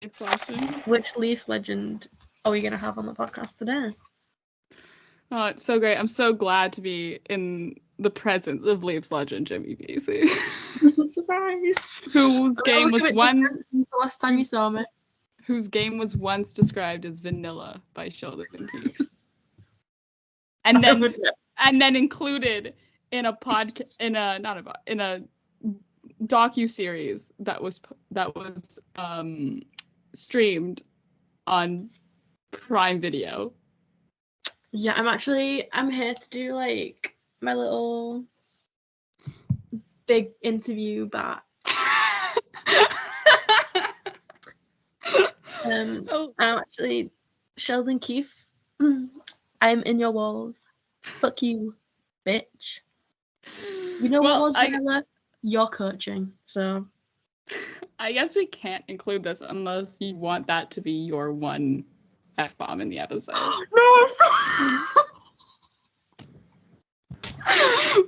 Leafs legend. Which Leafs legend are we going to have on the podcast today? Oh, it's so great. I'm so glad to be in the presence of Leafs legend Jimmy Vesey. Surprise! Whose game was since the last time you saw me. Whose game was once described as vanilla by Sheldon Keefe. And then included in a docu-series that was streamed on Prime Video. Yeah, I'm here to do like my little big interview back. I'm actually Sheldon Keefe. I'm in your walls. Fuck you, bitch. You know what was vanilla? Your coaching. So I guess we can't include this unless you want that to be your one F-bomb in the episode. No!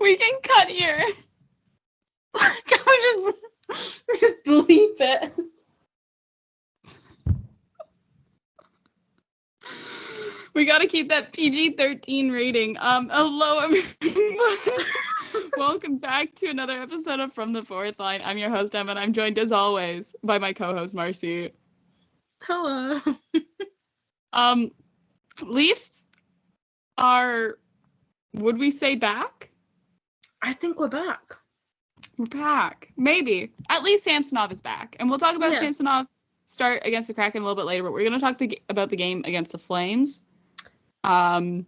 We can cut here. Can we just bleep it? We gotta keep that PG-13 rating. Hello, everyone. Welcome back to another episode of From the Fourth Line. I'm your host, Emma, and I'm joined, as always, by my co-host, Marcie. Hello. Leafs are, would we say back? I think we're back. We're back. Maybe. At least Samsonov is back. And we'll talk about Samsonov start against the Kraken a little bit later, but we're going to talk about the game against the Flames. Can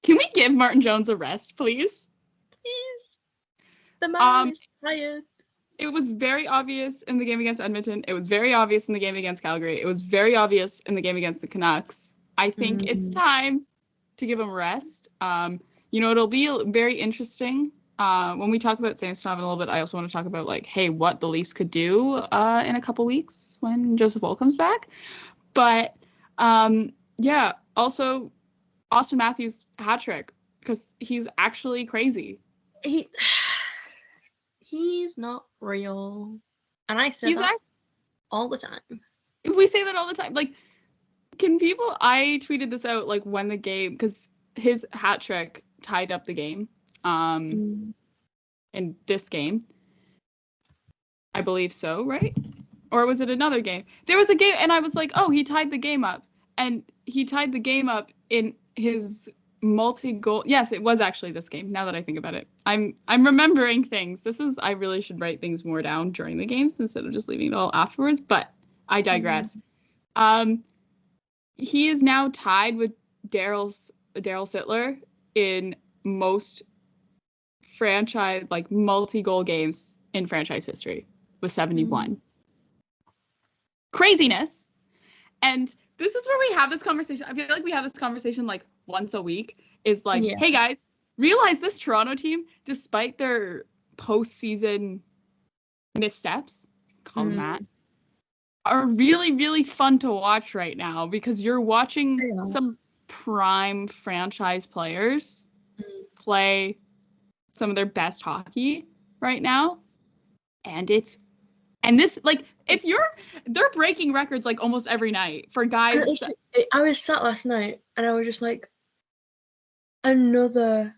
we give Martin Jones a rest, please? Please. The man is tired. It was very obvious in the game against Edmonton. It was very obvious in the game against Calgary. It was very obvious in the game against the Canucks. I think it's time to give him a rest. It'll be very interesting. When we talk about Samsonov in a little bit, I also want to talk about, what the Leafs could do in a couple weeks when Joseph Woll comes back. But, also Austin Matthews hat trick, because he's actually crazy. He's not real. And I say that all the time. We say that all the time. I tweeted this out, when the game, because his hat trick tied up the game in this game. I believe so, right? Or was it another game? There was a game, and I was like, oh, he tied the game up. And he tied the game up in his multi-goal. Yes, it was actually this game, now that I think about it. I'm remembering things. I really should write things more down during the games instead of just leaving it all afterwards, but I digress. He is now tied with Daryl Sittler in most franchise, multi-goal games in franchise history with 71. Craziness. And this is where we have this conversation. I feel like we have this conversation once a week. Hey guys, realize this Toronto team, despite their postseason missteps, call them that, are really, really fun to watch right now because you're watching some prime franchise players play some of their best hockey right now. They're breaking records almost every night for guys. I was sat last night and I was just another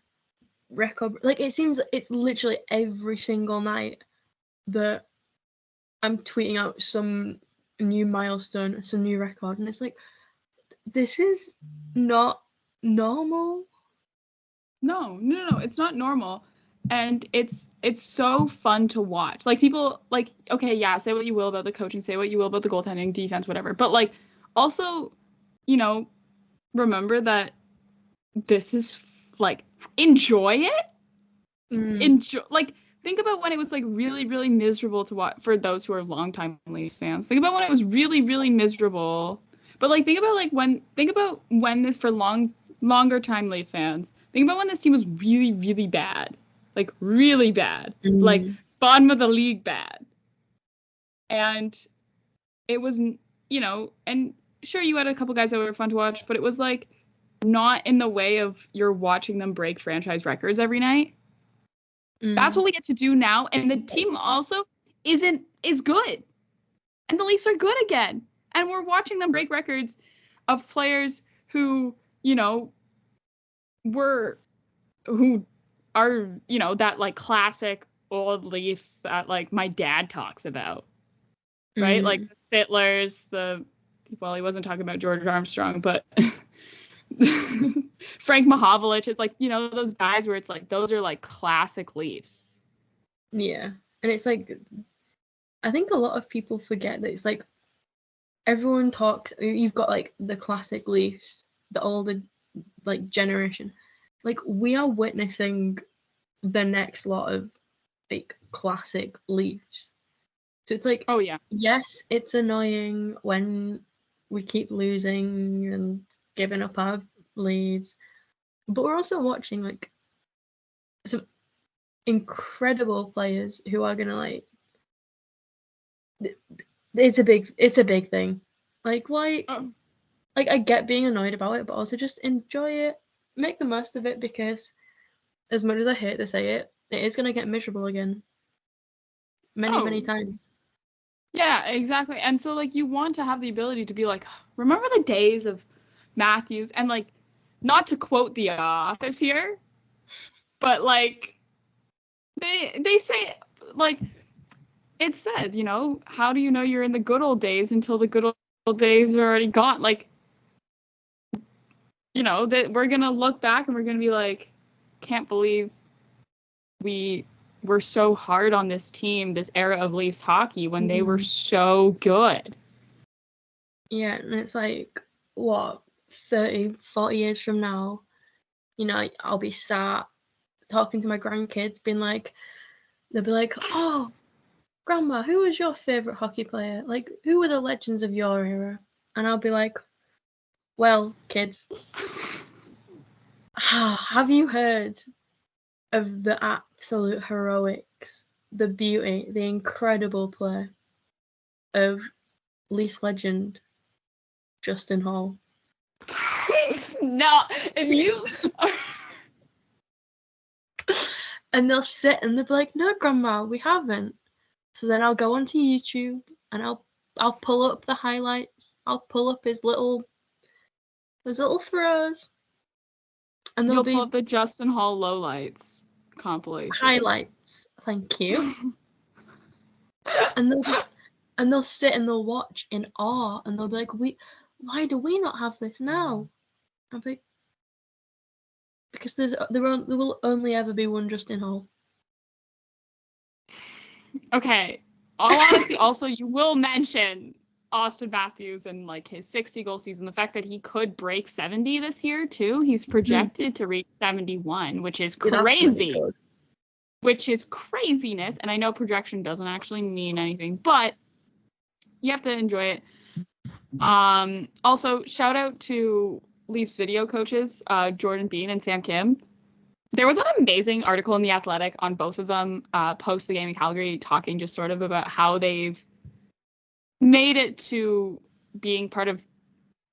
record. It seems it's literally every single night that I'm tweeting out some new milestone, some new record, and it's this is not normal. No, it's not normal. And it's so fun to watch. People, say what you will about the coaching, say what you will about the goaltending, defense, whatever. But, also, remember that this is, enjoy it. Enjoy, think about when it was, really, really miserable to watch, for those who are longtime Leafs fans. Think about when it was really, really miserable. But, think about when this, for longer time Leaf fans, think about when this team was really, really bad. Really bad. Bottom of the league bad. And it was, and sure, you had a couple guys that were fun to watch, but it was, not in the way of you're watching them break franchise records every night. That's what we get to do now. And the team also is good. And the Leafs are good again. And we're watching them break records of players who, you know, who are, you know, that like classic old Leafs that like my dad talks about. Right? Like the Sittlers, well, he wasn't talking about George Armstrong, but Frank Mahovlich is like, you know, those guys where it's like, those are like classic Leafs. Yeah. And it's like, I think a lot of people forget that it's like, everyone talks, you've got like the classic Leafs, the older like generation. Like, we are witnessing the next lot of like classic Leafs. So it's like, oh yeah, yes, it's annoying when we keep losing and giving up our leads, but we're also watching like some incredible players who are gonna like. It's a big thing. Like why? Like I get being annoyed about it, but also just enjoy it, make the most of it, because as much as I hate to say it, it is gonna get miserable again. Many times. Yeah, exactly. And so like you want to have the ability to be like, remember the days of Matthews, and like, not to quote The Office here, but like they say like it said, you know, how do you know you're in the good old days until the good old days are already gone? Like, you know, that we're gonna look back and we're gonna be like, can't believe we were so hard on this team, this era of Leafs hockey, when they were so good. Yeah, and it's like, what, 30, 40 years from now, you know, I'll be sat talking to my grandkids, being like, they'll be like, oh, Grandma, who was your favourite hockey player? Like, who were the legends of your era? And I'll be like, well, kids, have you heard of the absolute heroics, the beauty, the incredible play of Leafs legend Justin Hall? No, if you And they'll sit and they'll be like, no, Grandma, we haven't. So then I'll go onto YouTube and I'll pull up the highlights. I'll pull up his little throws. And there'll you'll pull be up the Justin Hall lowlights compilation. highlights. Thank you. And they'll sit and they'll watch in awe and they'll be like, why do we not have this now? I'll be like, because there will only ever be one Justin Hall. Okay. All honesty, also, you will mention Austin Matthews and like his 60-goal season. The fact that he could break 70 this year too. He's projected to reach 71, which is crazy. Really, which is craziness. And I know projection doesn't actually mean anything, but you have to enjoy it. Also, shout out to Leafs video coaches, Jordan Bean and Sam Kim. There was an amazing article in The Athletic on both of them post the game in Calgary, talking just sort of about how they've made it to being part of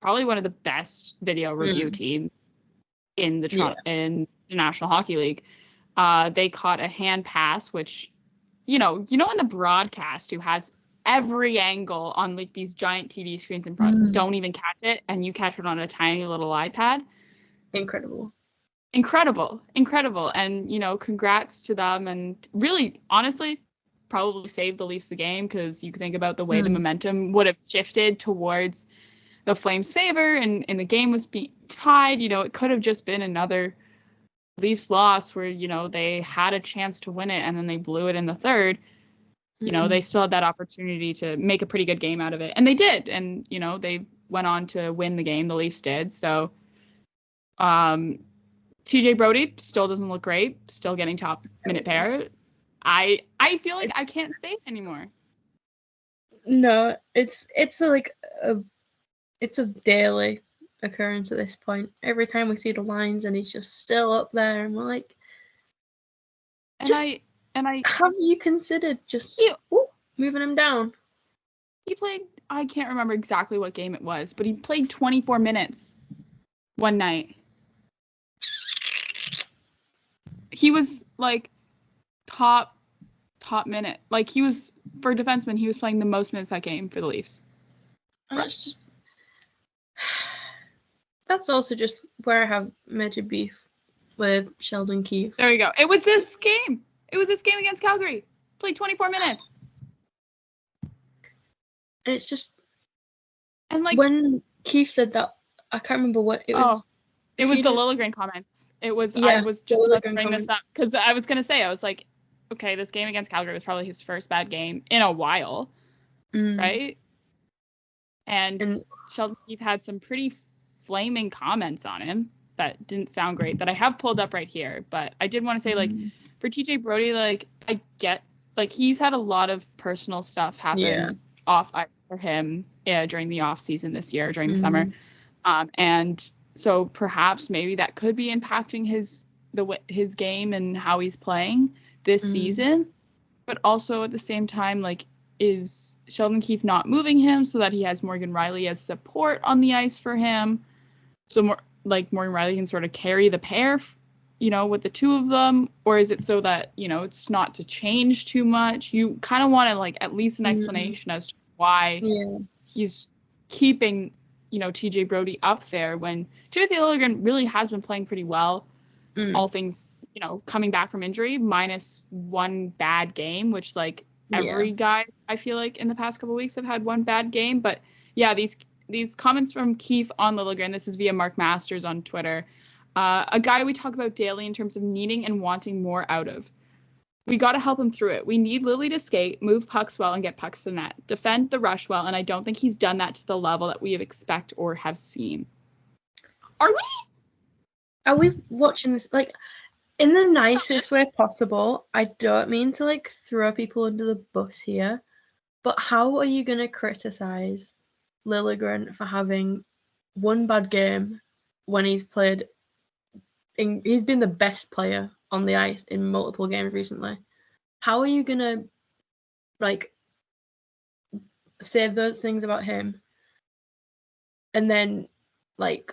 probably one of the best video review teams in the in the National Hockey League. They caught a hand pass, which, you know, in the broadcast who has every angle on like these giant TV screens in front, don't even catch it, and you catch it on a tiny little iPad. Incredible. And, you know, congrats to them, and really, honestly, probably saved the Leafs the game, because you can think about the way the momentum would have shifted towards the Flames' favor, and the game was tied. You know, it could have just been another Leafs loss where, you know, they had a chance to win it and then they blew it in the third. You know, they still had that opportunity to make a pretty good game out of it, and they did. And, you know, they went on to win the game. The Leafs did. So, TJ Brody still doesn't look great. Still getting top minute pair. I feel like I can't say it anymore. No, it's a daily occurrence at this point. Every time we see the lines and he's just still up there, and we're like, have you considered just moving him down? He played, I can't remember exactly what game it was, but he played 24 minutes one night. He was like top top minute. Like, he was, for a defenseman, he was playing the most minutes that game for the Leafs. That's just... That's also just where I have major beef with Sheldon Keefe. There you go. It was this game. It was this game against Calgary. Played 24 minutes. And it's just... And, like... When Keefe said that, I can't remember what it was. It was the Liljegren comments. It was, yeah, I was just about to bring this up because I was going to say, I was like, okay, this game against Calgary was probably his first bad game in a while, right? And Sheldon Keefe had some pretty flaming comments on him that didn't sound great that I have pulled up right here. But I did want to say, like, for TJ Brody, like, I get, like, he's had a lot of personal stuff happen off ice for him during the off season this year, during the summer. And so perhaps maybe that could be impacting his game and how he's playing this season. But also at the same time, like, is Sheldon Keefe not moving him so that he has Morgan Rielly as support on the ice for him? So Morgan Rielly can sort of carry the pair, with the two of them? Or is it so that, it's not to change too much? You kind of want to, like, at least an explanation as to why he's keeping, TJ Brody up there when Timothy Liljegren really has been playing pretty well. All things, coming back from injury, minus one bad game, which, like, every guy, I feel like, in the past couple of weeks have had one bad game. But, yeah, these comments from Keefe on Liljegren, this is via Mark Masters on Twitter, a guy we talk about daily in terms of needing and wanting more out of. We got to help him through it. We need Lily to skate, move pucks well, and get pucks to net. Defend the rush well, and I don't think he's done that to the level that we have expect or have seen. Are we? Are we watching this, like, in the nicest way possible? I don't mean to, like, throw people under the bus here, but how are you going to criticize Liljegren for having one bad game when he's played... he's been the best player on the ice in multiple games recently? How are you going to, like, say those things about him and then, like,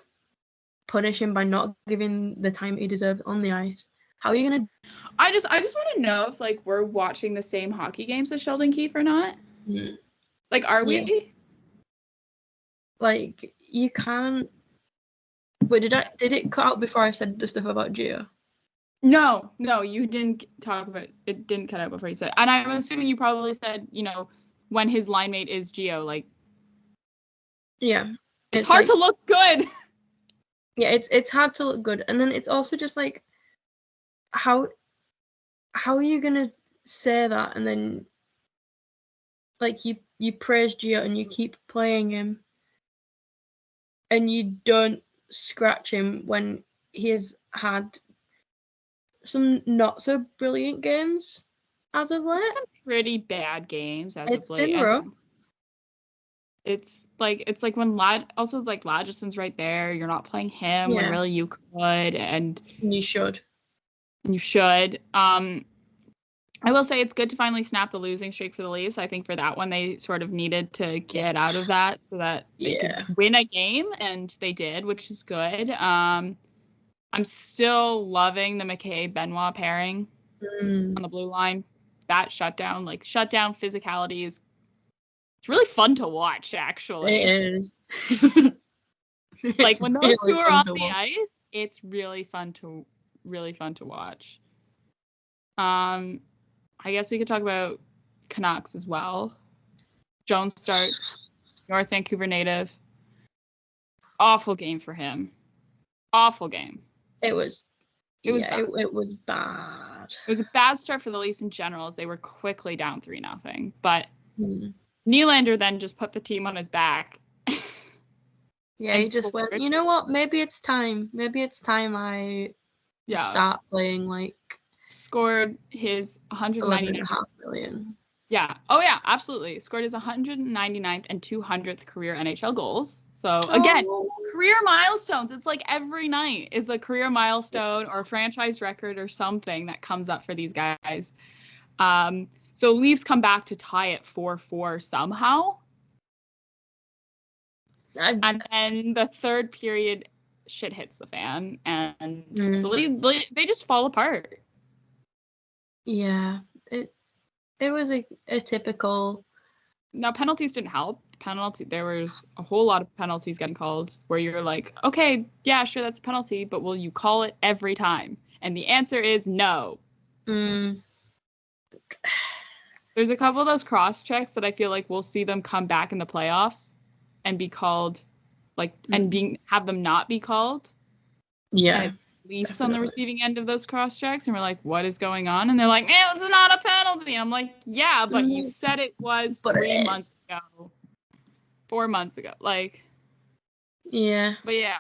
punish him by not giving the time he deserves on the ice? How are you gonna... I just want to know if, like, we're watching the same hockey games as Sheldon Keefe or not. Like, are we? Like, you can't... Wait, did it cut out before I said the stuff about Gio? No, you didn't talk about it. Didn't cut out before you said. And I'm assuming you probably said, when his line mate is Gio, like... Yeah. It's hard to look good. Yeah, it's hard to look good. And then it's also just, like, how are you gonna say that and then, like, you praise Gio and you keep playing him and you don't scratch him when he has had some not so brilliant games as of late? Some pretty bad games as of late. It's been rough. It's like when Lageson's right there, you're not playing him when really you could, and you should. I will say it's good to finally snap the losing streak for the Leafs. I think for that one they sort of needed to get out of that so that they could win a game, and they did, which is good. I'm still loving the McKay-Benoit pairing on the blue line. That shutdown physicality is... It's really fun to watch, actually. It is. Like, when those two are on the ice, it's really fun to watch. I guess we could talk about Canucks as well. Jones starts, North Vancouver native. Awful game for him. Awful game. It was bad. It was bad. It was a bad start for the Leafs in general, as they were quickly down 3-0. But Nylander then just put the team on his back. Yeah, he just went, you know what? Maybe it's time. I start playing, like... Scored his 199th. $11.5 million. Yeah. Oh, yeah, absolutely. Scored his 199th and 200th career NHL goals. So, again, career milestones. It's like every night is a career milestone or a franchise record or something that comes up for these guys. So Leafs come back to tie it 4-4 somehow. And then the third period, shit hits the fan, and they just fall apart. Yeah. a typical. Now, penalties didn't help. There was a whole lot of penalties getting called where you're like, okay, yeah, sure, that's a penalty, but will you call it every time? And the answer is no. There's a couple of those cross checks that I feel like we'll see them come back in the playoffs and be called, have them not be called. Yeah. And it's Leafs on the receiving end of those cross checks, and we're like, what is going on? And they're like, it's not a penalty. And I'm like, yeah, but you said it was 3 months ago, 4 months ago. Like, yeah. But yeah.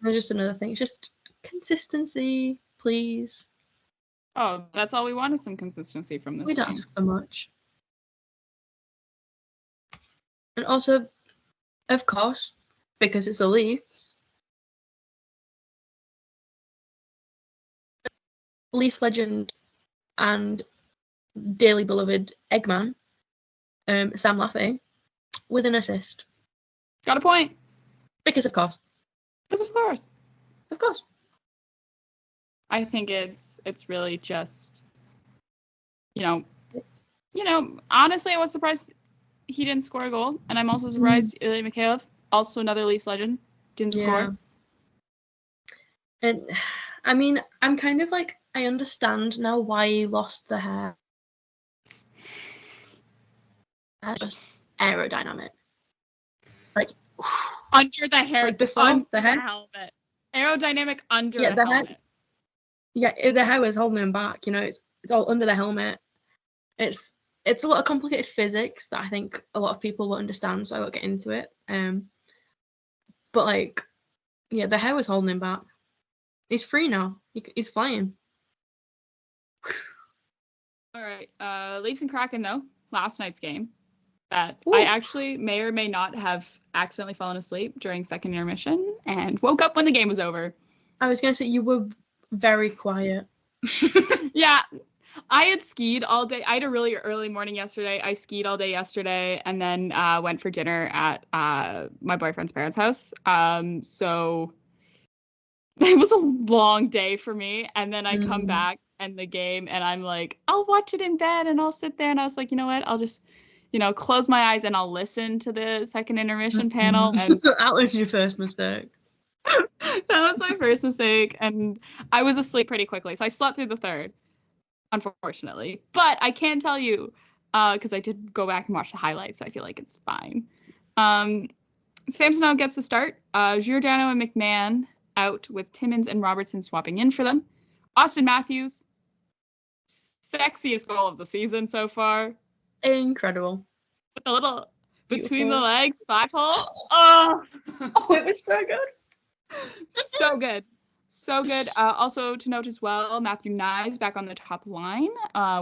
There's just another thing. Just consistency, please. Oh, that's all we want is some consistency from this. We don't ask for much. And also, of course, because it's the Leafs, Leafs legend and dearly beloved Eggman, Sam Laffey, with an assist. Got a point. Because of course. Because of course. Of course. I think it's really just, honestly, I was surprised he didn't score a goal. And I'm also surprised Ilya Mikheyev, also another Leafs legend, didn't score. And I mean, I'm kind of like, I understand now why he lost the hair. Just aerodynamic. Like, under the hair. Like before under the hair. Helmet. Aerodynamic under the helmet. Hair, the hair was holding him back, it's all under the helmet. It's a lot of complicated physics that I think a lot of people will understand, so I won't get into it. But like, the hair was holding him back. He's free now. He's flying. All right. Leafs and Kraken, though, last night's game. That I actually may or may not have accidentally fallen asleep during second intermission and woke up when the game was over. I was going to say, you were very quiet. Yeah. I had skied all day. I had a really early morning yesterday. I skied all day yesterday and then went for dinner at my boyfriend's parents' house. So it was a long day for me. And then I come back and the game and I'm like, I'll watch it in bed and I'll sit there. And I was like, you know what? I'll just, close my eyes and I'll listen to the second intermission panel. And that was your first mistake. That was my first mistake. And I was asleep pretty quickly. So I slept through the third, unfortunately. But I can tell you, because I did go back and watch the highlights, so I feel like it's fine. Samsonov gets the start. Giordano and McMahon out with Timmins and Robertson swapping in for them. Austin Matthews, sexiest goal of the season so far. Incredible. With a little between the legs 5-hole. Oh, it was so good. So good. So good. Also to note as well, Matthew Knives back on the top line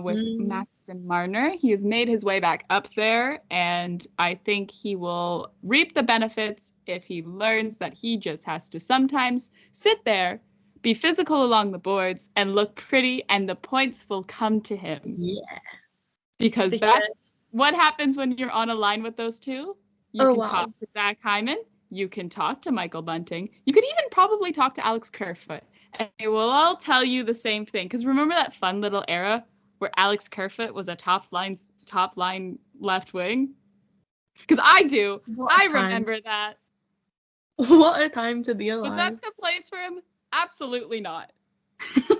with Matthew and Marner. He has made his way back up there, and I think he will reap the benefits if he learns that he just has to sometimes sit there, be physical along the boards, and look pretty, and the points will come to him. Yeah. Because that's what happens when you're on a line with those two. You can talk to Zach Hyman. You can talk to Michael Bunting. You could even probably talk to Alex Kerfoot. And they will all tell you the same thing. Because remember that fun little era where Alex Kerfoot was a top line left wing? Because I do. I remember that. What a time to be alive. Was that the place for him? Absolutely not.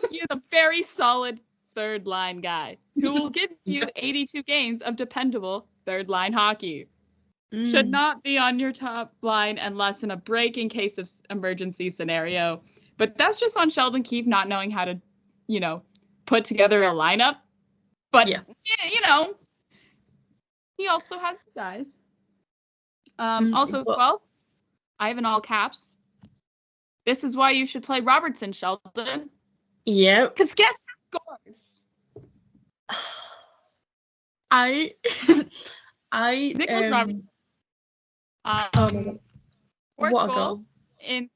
He is a very solid third line guy who will give you 82 games of dependable third line hockey. Should not be on your top line unless in a break in case of emergency scenario. But that's just on Sheldon Keefe not knowing how to, put together a lineup. But, he also has his guys. Also, as well, I have in all caps. This is why you should play Robertson, Sheldon. Yep. Because guess who scores? Nicholas Robertson. What a goal. In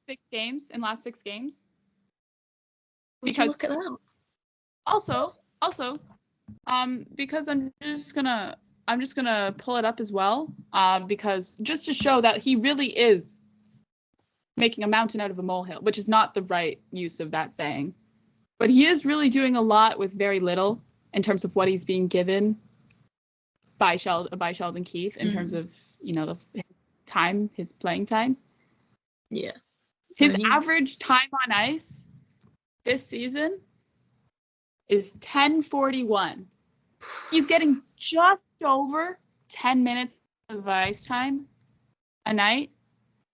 last 6 games. Because look at that. Also, because I'm just gonna pull it up as well. Because just to show that he really is making a mountain out of a molehill, which is not the right use of that saying. But he is really doing a lot with very little. in terms of what he's being given by Sheldon Keefe in terms of, you know, his playing time. Yeah. His average time on ice this season is 10:41. He's getting just over 10 minutes of ice time a night,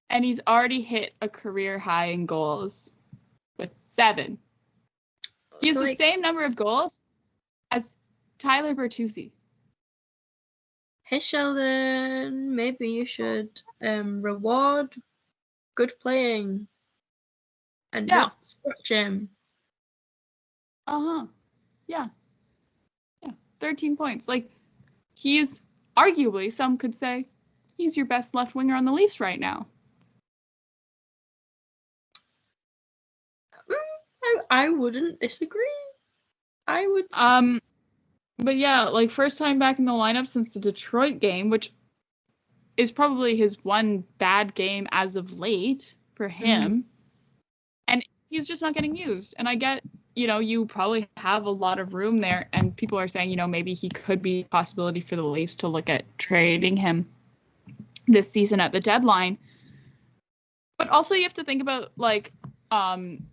and he's already hit a career high in goals with 7. He has the same number of goals as Tyler Bertuzzi. Hey Sheldon, maybe you should reward good playing and not scratch him. Yeah. 13 points. Like, he is arguably, some could say, he's your best left winger on the Leafs right now. I wouldn't disagree. I would. But yeah, like, first time back in the lineup since the Detroit game, which is probably his one bad game as of late for him. And he's just not getting used. And I get, you know, you probably have a lot of room there, and people are saying, you know, maybe he could be a possibility for the Leafs to look at trading him this season at the deadline. But also you have to think about, like,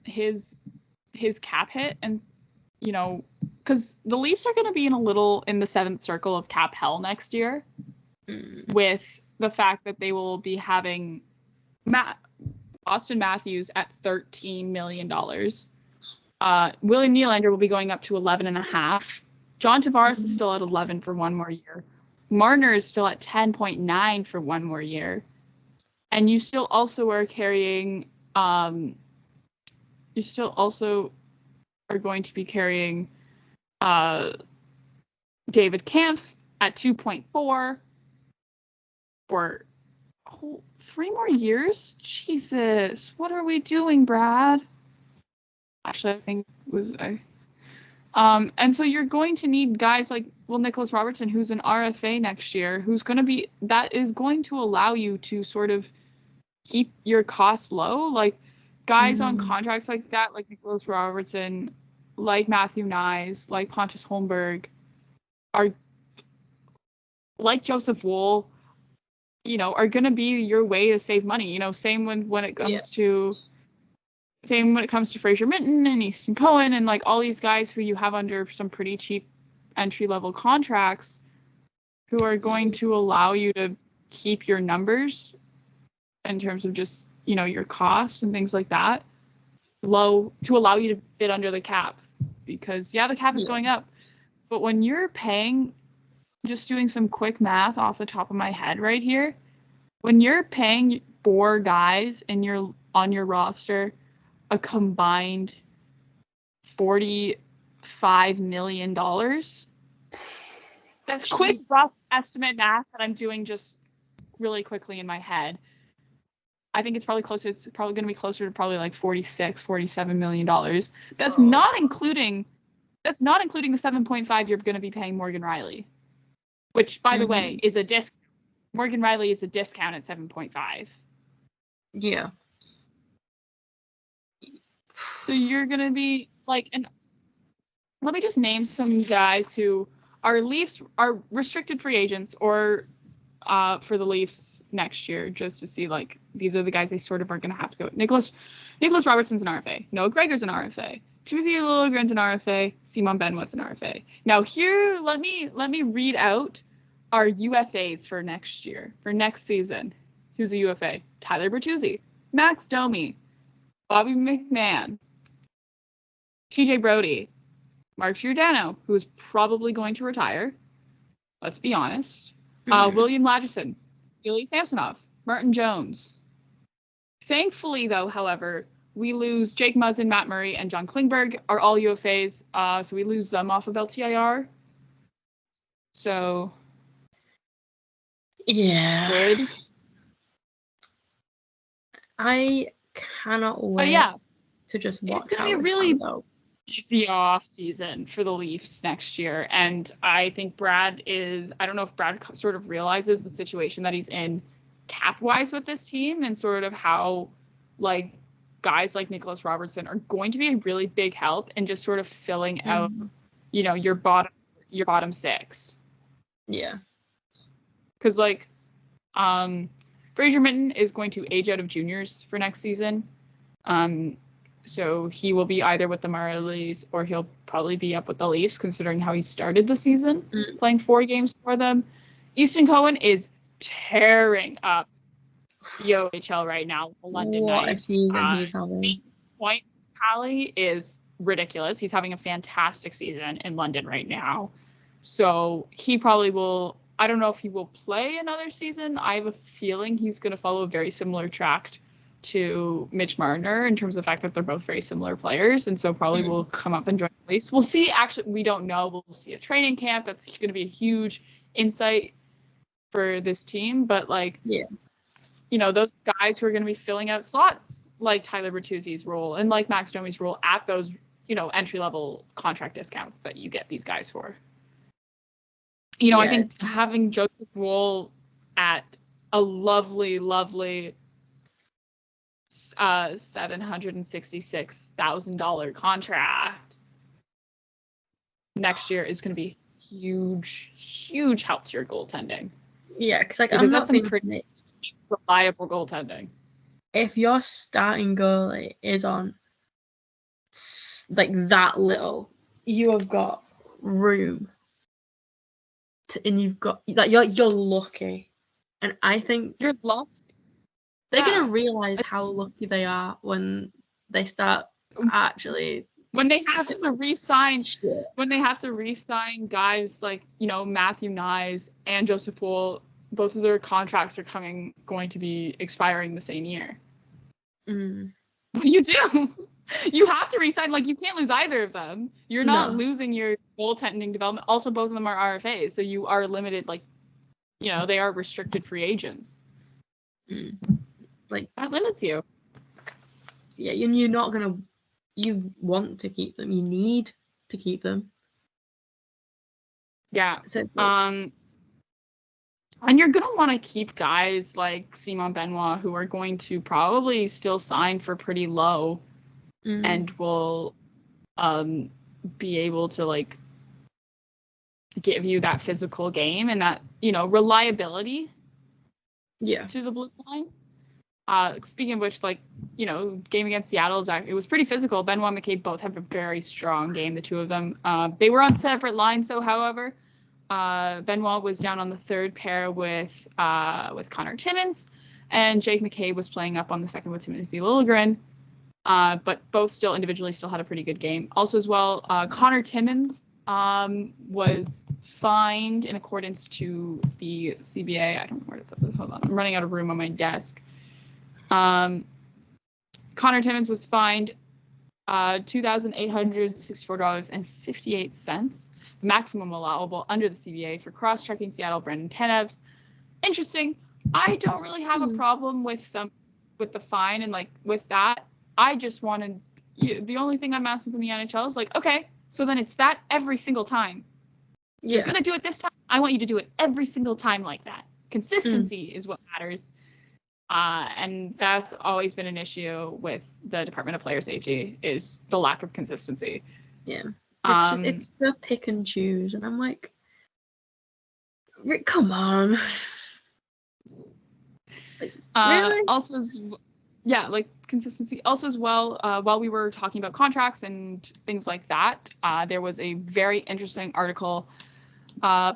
his cap hit, and, you know, because the Leafs are going to be in the 7th circle of cap hell next year with the fact that they will be having Austin Matthews at $13 million. William Nylander will be going up to 11.5. John Tavares is still at 11 for one more year. Marner is still at 10.9 for one more year. And you still also are carrying, you still also are going to be carrying David Kampf at 2.4 for 3 more years? Jesus, what are we doing, Brad? Actually, I think it was and so you're going to need guys like, well, Nicholas Robertson, who's an RFA next year, that is going to allow you to sort of keep your costs low. Like, guys on contracts like that, like Nicholas Robertson, like Matthew Nyes, like Pontus Holmberg, are like Joseph Woll, you know, are going to be your way to save money. You know, same when it comes to Fraser Minton and Easton Cohen and, like, all these guys who you have under some pretty cheap entry-level contracts who are going to allow you to keep your numbers in terms of just, you know, your costs and things like that low to allow you to fit under the cap. Because, the cap is going up. But when you're paying, just doing some quick math off the top of my head right here, when you're paying 4 guys on your roster a combined $45 million. That's quick, rough estimate math that I'm doing just really quickly in my head. I think it's probably going to be closer to probably like $47 million. That's not including the 7.5 you're going to be paying Morgan Riley, which, by the way, is a disc. Morgan Riley is a discount at 7.5. Yeah. So you're going to be like, and let me just name some guys who are restricted free agents or for the Leafs next year, just to see, like, these are the guys they sort of are going to have to go. Nicholas Robertson's an RFA. Noah Gregor's an RFA. Timothy Liljegren's an RFA. Simon Benoit's an RFA. Now here, let me read out our UFAs for next year, for next season. Who's a UFA? Tyler Bertuzzi, Max Domi, Bobby McMahon, TJ Brody, Mark Giordano, who is probably going to retire. Let's be honest. William Lagesson, Ilya Samsonov, Martin Jones. Thankfully, though, however, we lose Jake Muzzin, Matt Murray, and John Klingberg are all UFAs, so we lose them off of LTIR. So, yeah, good. I cannot wait to just watch. It's going to be a really easy off season for the Leafs next year, and I think I don't know if Brad sort of realizes the situation that he's in cap-wise with this team, and sort of how, like, guys like Nicholas Robertson are going to be a really big help in just sort of filling out, you know, your bottom your bottom 6. Yeah. Because, like, Fraser Minton is going to age out of juniors for next season. So he will be either with the Marlies or he'll probably be up with the Leafs, considering how he started the season, playing 4 games for them. Easton Cohen is tearing up the OHL right now. The London What Knights. a season he's having. Point tally is ridiculous. He's having a fantastic season in London right now. So he probably will. I don't know if he will play another season. I have a feeling he's going to follow a very similar track to Mitch Marner in terms of the fact that they're both very similar players, and so probably will come up and join the Leafs. We'll see. Actually, we don't know. We'll see a training camp. That's going to be a huge insight for this team. But, like, you know, those guys who are going to be filling out slots, like Tyler Bertuzzi's role and like Max Domi's role at those, you know, entry-level contract discounts that you get these guys for. You know, I think having Joseph Woll at a lovely, lovely $766,000 contract next year is going to be huge help to your goaltending. Yeah, because, like, because that's some pretty reliable goaltending. If your starting goalie is on like that little, you have got room. And you've got like you're lucky, and I think you're lucky. They're gonna realize how lucky they are when they start actually. When they have to re-sign, guys like, you know, Matthew Nyes and Joseph Woll, both of their contracts are going to be expiring the same year. What do? You have to re-sign. Like, you can't lose either of them. You're not losing your goaltending development. Also, both of them are RFAs, so you are limited. Like, you know, they are restricted free agents. Like, that limits you. Yeah, and you're not gonna. You want to keep them. You need to keep them. Yeah. So it's like, and you're gonna want to keep guys like Simon Benoit, who are going to probably still sign for pretty low. And will be able to, like, give you that physical game and that, you know, reliability to the blue line. Speaking of which, like, you know, game against Seattle, it was pretty physical. Benoit and McCabe both have a very strong game, the two of them. They were on separate lines, though, however. Benoit was down on the third pair with Connor Timmins, and Jake McCabe was playing up on the second with Timothy Liljegren. But both still individually had a pretty good game. Also, as well, Connor Timmins was fined in accordance to the CBA. I don't know where to put this. Hold on. I'm running out of room on my desk. Connor Timmins was fined $2,864.58, the maximum allowable under the CBA for cross-checking Seattle Brandon Tanev. Interesting. I don't really have a problem with the fine and, like, with that. I just wanted, the only thing I'm asking from the NHL is, like, okay, so then it's that every single time. You're going to do it this time. I want you to do it every single time like that. Consistency is what matters. And that's always been an issue with the Department of Player Safety, is the lack of consistency. Yeah. It's the pick and choose. And I'm like, come on. Like, really? Also, yeah, like, consistency. Also, as well, while we were talking about contracts and things like that, there was a very interesting article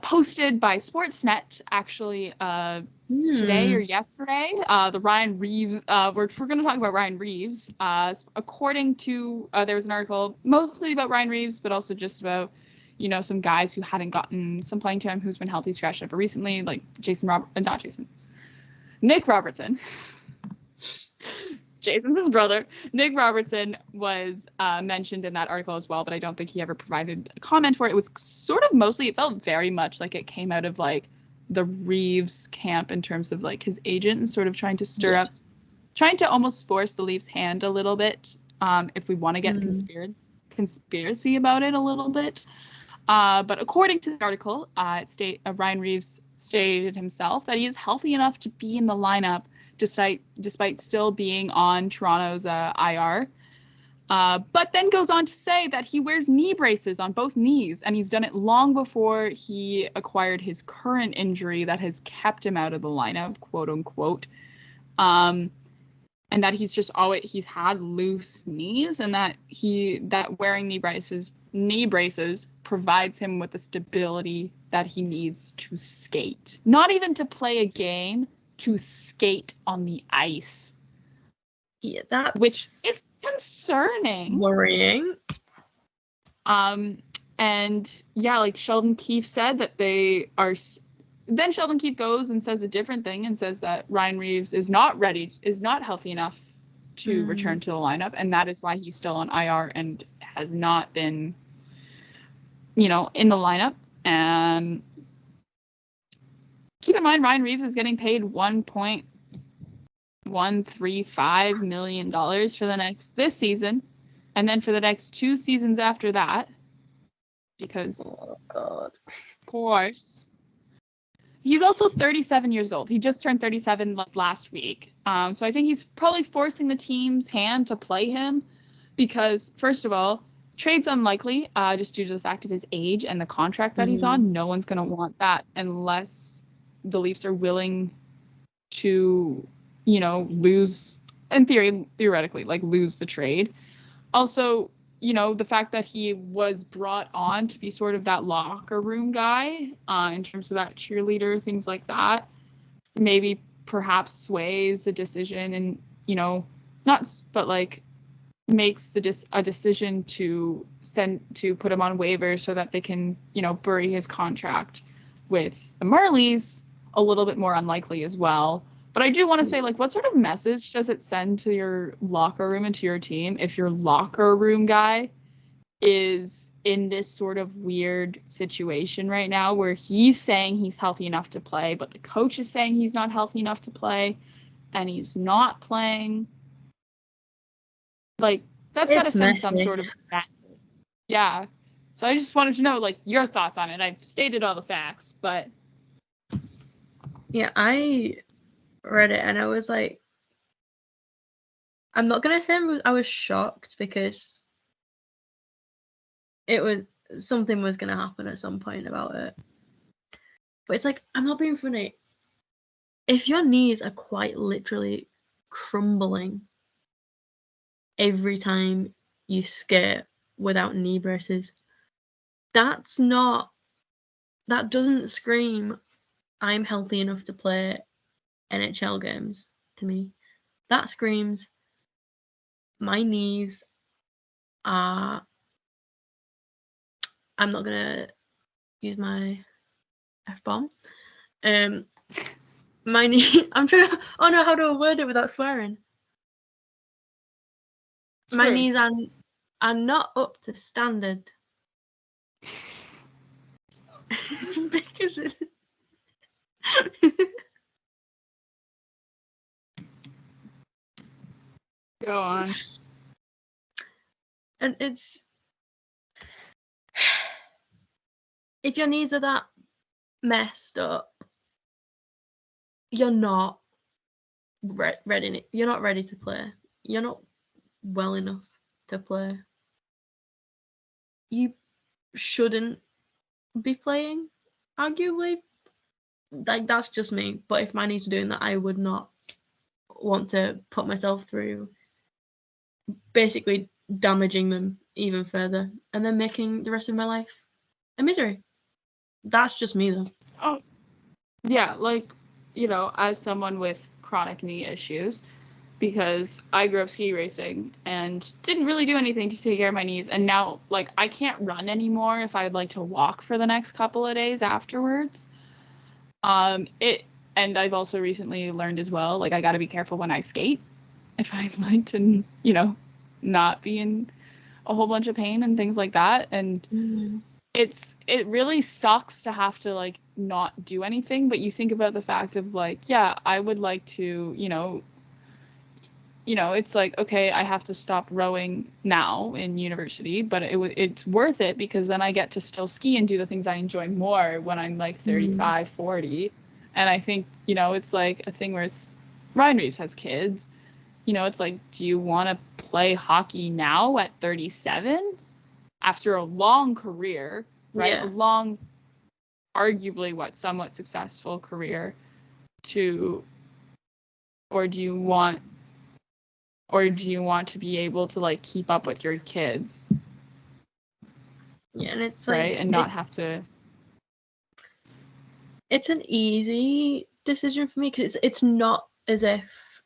posted by Sportsnet, actually, today or yesterday. The Ryan Reaves, we're going to talk about Ryan Reaves. According to, there was an article mostly about Ryan Reaves, but also just about, you know, some guys who hadn't gotten some playing time, who's been healthy scratched up recently, like Nick Robertson. Jason's his brother. Nick Robertson was mentioned in that article as well, but I don't think he ever provided a comment for it. It was sort of mostly, it felt very much like it came out of, like, the Reaves camp in terms of, like, his agent and sort of trying to stir up, trying to almost force the Leafs' hand a little bit, if we want to get conspiracy about it a little bit. But according to the article, Ryan Reaves stated himself that he is healthy enough to be in the lineup despite still being on Toronto's IR. But then goes on to say that he wears knee braces on both knees, and he's done it long before he acquired his current injury that has kept him out of the lineup, quote unquote. And that he's had loose knees, and that wearing knee braces provides him with the stability that he needs to skate. Not even to play a game, to skate on the ice. Yeah, which is concerning. Worrying. And yeah, like Sheldon Keefe said that they are. Then Sheldon Keefe goes and says a different thing and says that Ryan Reaves is not healthy enough to return to the lineup, and that is why he's still on IR and has not been, in the lineup. And keep in mind, Ryan Reaves is getting paid $1.135 million for this season, and then for the next 2 seasons after that, because oh god, of course. He's also 37 years old. He just turned 37 last week. So I think he's probably forcing the team's hand to play him because, first of all, trade's unlikely just due to the fact of his age and the contract that he's on. No one's going to want that unless the Leafs are willing to, lose, in theoretically, lose the trade. Also, the fact that he was brought on to be sort of that locker room guy in terms of that cheerleader, things like that, maybe perhaps sways a decision and, makes a decision to put him on waivers so that they can, bury his contract with the Marlies, a little bit more unlikely as well. But I do want to say, what sort of message does it send to your locker room and to your team if your locker room guy is in this sort of weird situation right now where he's saying he's healthy enough to play, but the coach is saying he's not healthy enough to play, and he's not playing? That's got to send some sort of message. Yeah. So I just wanted to know, your thoughts on it. I've stated all the facts, but... Yeah, I read it and I was like, I'm not gonna say I was shocked because something was gonna happen at some point about it. But it's like, I'm not being funny. If your knees are quite literally crumbling every time you skate without knee braces, that doesn't scream I'm healthy enough to play NHL games to me. That screams my knees are... I'm not gonna use my F-bomb. My knee... I'm trying to... Oh no, how do I word it without swearing? My knees are not up to standard. Because it... Go on. And it's... If your knees are that messed up, you're not ready. You're not ready to play. You're not well enough to play. You shouldn't be playing, arguably. That's just me. But if my knees were doing that, I would not want to put myself through basically damaging them even further and then making the rest of my life a misery. That's just me, though. Oh, yeah, as someone with chronic knee issues, because I grew up ski racing and didn't really do anything to take care of my knees, and now, I can't run anymore if I'd like to walk for the next couple of days afterwards. And I've also recently learned as well, I got to be careful when I skate if I'd like to, not be in a whole bunch of pain and things like that. And it really sucks to have to not do anything, but you think about the fact of yeah, I would like to, it's okay, I have to stop rowing now in university, but it's worth it because then I get to still ski and do the things I enjoy more when I'm 35, 40. And I think, it's a thing where Ryan Reaves has kids, it's like, do you want to play hockey now at 37 after a long career, right? Yeah. A long, arguably somewhat successful career or do you want to be able to like keep up with your kids? Yeah, and it's right? like, And not have to. It's an easy decision for me because it's not as if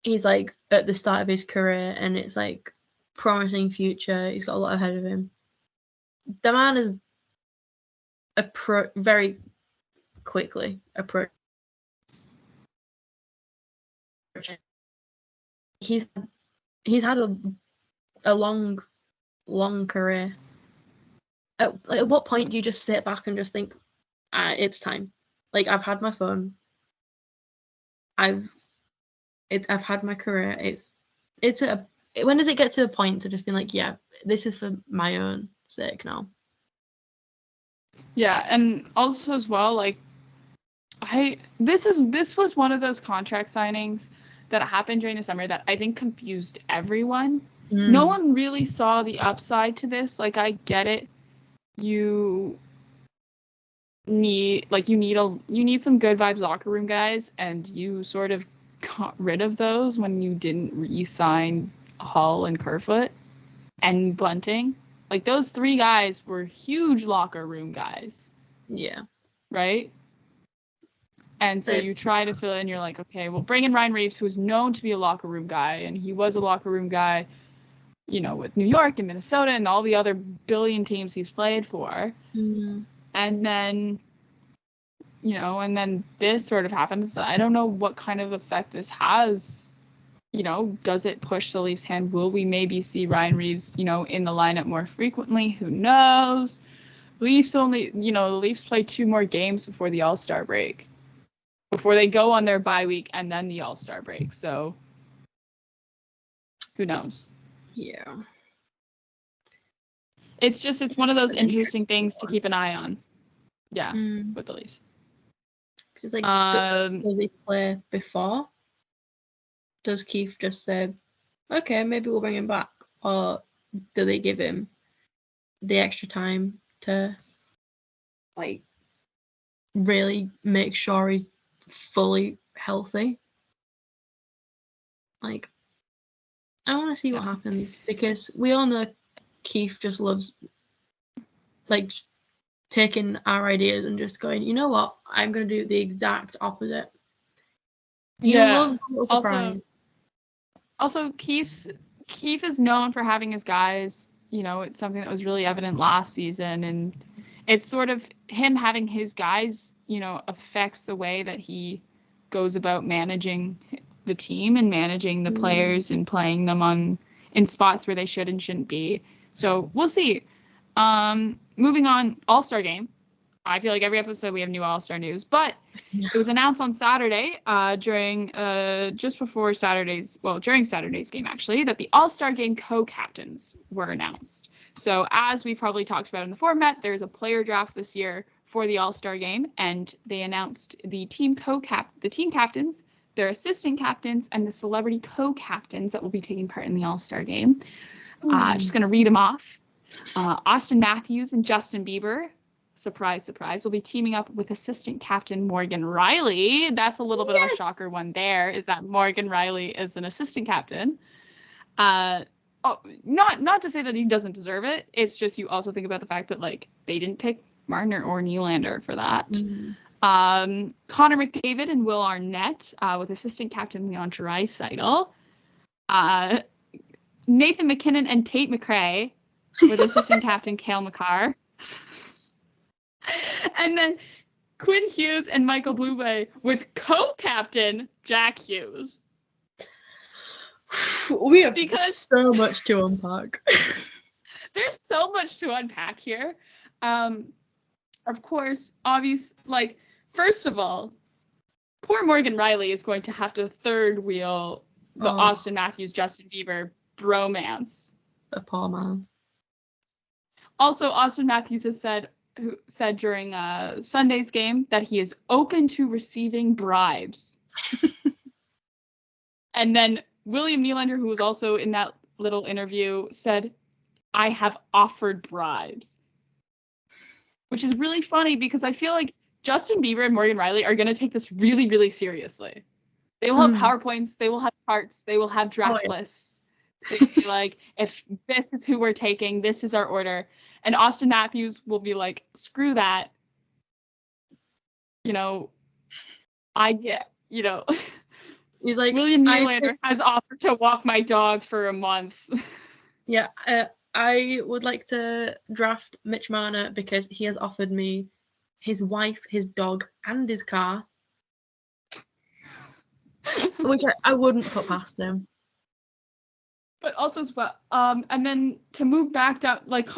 he's like at the start of his career and it's like promising future. He's got a lot ahead of him. The man is very quickly approaching. He's had a long career. At what point do you just sit back and just think, it's time? Like, I've had my fun. I've had my career. When does it get to a point to just be like, yeah, this is for my own sake now? Yeah, and also as well, like, this was one of those contract signings that happened during the summer that I think confused everyone. No one really saw the upside to this. Like, I get it. You need some good vibes locker room guys, and you sort of got rid of those when you didn't re-sign Hull and Kerfoot and Bunting. Like, those three guys were huge locker room guys. Yeah. Right? And so you try to fill in, you're like, okay, well, bring in Ryan Reaves, who is known to be a locker room guy, and he was a locker room guy, with New York and Minnesota and all the other billion teams he's played for. Mm-hmm. And then, and then this sort of happens. I don't know what kind of effect this has. Does it push the Leafs' hand? Will we maybe see Ryan Reaves, in the lineup more frequently? Who knows? The Leafs play 2 more games before the All-Star break. Before they go on their bye week and then the All-Star break. So, who knows? Yeah. It's one of those interesting things to keep an eye on. Yeah, with the Leafs. Because it's like, does he play before? Does Keith just say, okay, maybe we'll bring him back? Or do they give him the extra time to, like, really make sure he's fully healthy? Like, I want to see what happens, because we all know Keith just loves, like, taking our ideas and just going, you know what, I'm going to do the exact opposite. He loves a little surprise. Also, Keith is known for having his guys, it's something that was really evident last season, and it's sort of him having his guys, affects the way that he goes about managing the team and managing the players and playing them in spots where they should and shouldn't be. So we'll see. Moving on, All-Star game. I feel like every episode we have new All-Star news, but it was announced on Saturday during Saturday's game, actually, that the All-Star game co-captains were announced. So as we probably talked about in the format, there's a player draft this year for the All-Star game, and they announced the team captains, their assistant captains, and the celebrity co-captains that will be taking part in the All-Star game. Just going to read them off. Austin Matthews and Justin Bieber, surprise, surprise, will be teaming up with assistant captain Morgan Rielly. That's a little bit of a shocker one there, is that Morgan Rielly is an assistant captain. Not to say that he doesn't deserve it. It's just you also think about the fact that, like, they didn't pick Marner or Nylander for that. Connor McDavid and Will Arnett with assistant captain Leon Draisaitl. Nathan McKinnon and Tate McRae with assistant captain Cale Makar. And then Quinn Hughes and Michael Blue with co-captain Jack Hughes. We have so much to unpack. There's so much to unpack here. Of course, first of all, poor Morgan Rielly is going to have to third wheel the Austin Matthews, Justin Bieber bromance. The poor man. Also, Austin Matthews has said during Sunday's game that he is open to receiving bribes. And then William Nylander, who was also in that little interview, said, "I have offered bribes," which is really funny because I feel like Justin Bieber and Morgan Riley are going to take this really, really seriously. They will have PowerPoints, they will have charts, they will have draft lists. They'll be like, if this is who we're taking, this is our order. And Austin Matthews will be like, screw that. You know, He's like, William Nylander has offered to walk my dog for a month. Yeah, I would like to draft Mitch Marner because he has offered me his wife, his dog, and his car, which I wouldn't put past him. But also as well, and then to move back down, like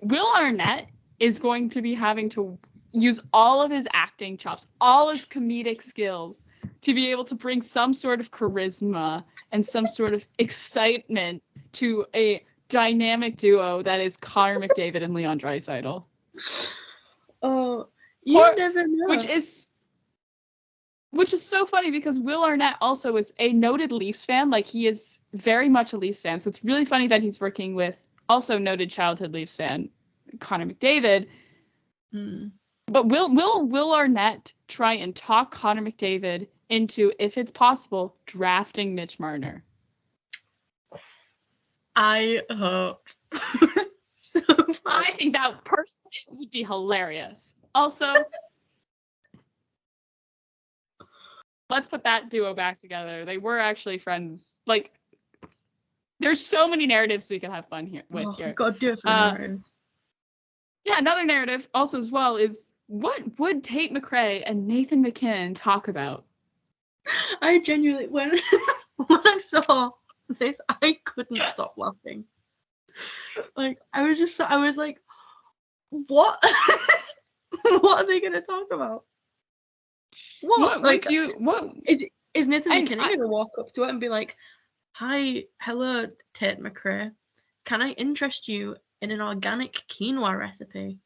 Will Arnett is going to be having to use all of his acting chops, all his comedic skills to be able to bring some sort of charisma and some sort of excitement to a dynamic duo that is Connor McDavid and Leon Draisaitl. Oh, never know. Which is so funny because Will Arnett also is a noted Leafs fan. Like, he is very much a Leafs fan. So it's really funny that he's working with also noted childhood Leafs fan Connor McDavid. But will Arnett try and talk Connor McDavid into, if it's possible, drafting Mitch Marner? I hope. So I think that personally would be hilarious. Also, let's put that duo back together. They were actually friends. Like, there's so many narratives we could have fun here. God, do it for narratives. Yeah, another narrative also as well is, what would Tate McRae and Nathan MacKinnon talk about? I genuinely, when I saw this, I couldn't stop laughing. Like, I was like, what? What are they going to talk about? What is Nathan MacKinnon going to walk up to it and be like, "Hi, hello, Tate McRae. Can I interest you in an organic quinoa recipe?"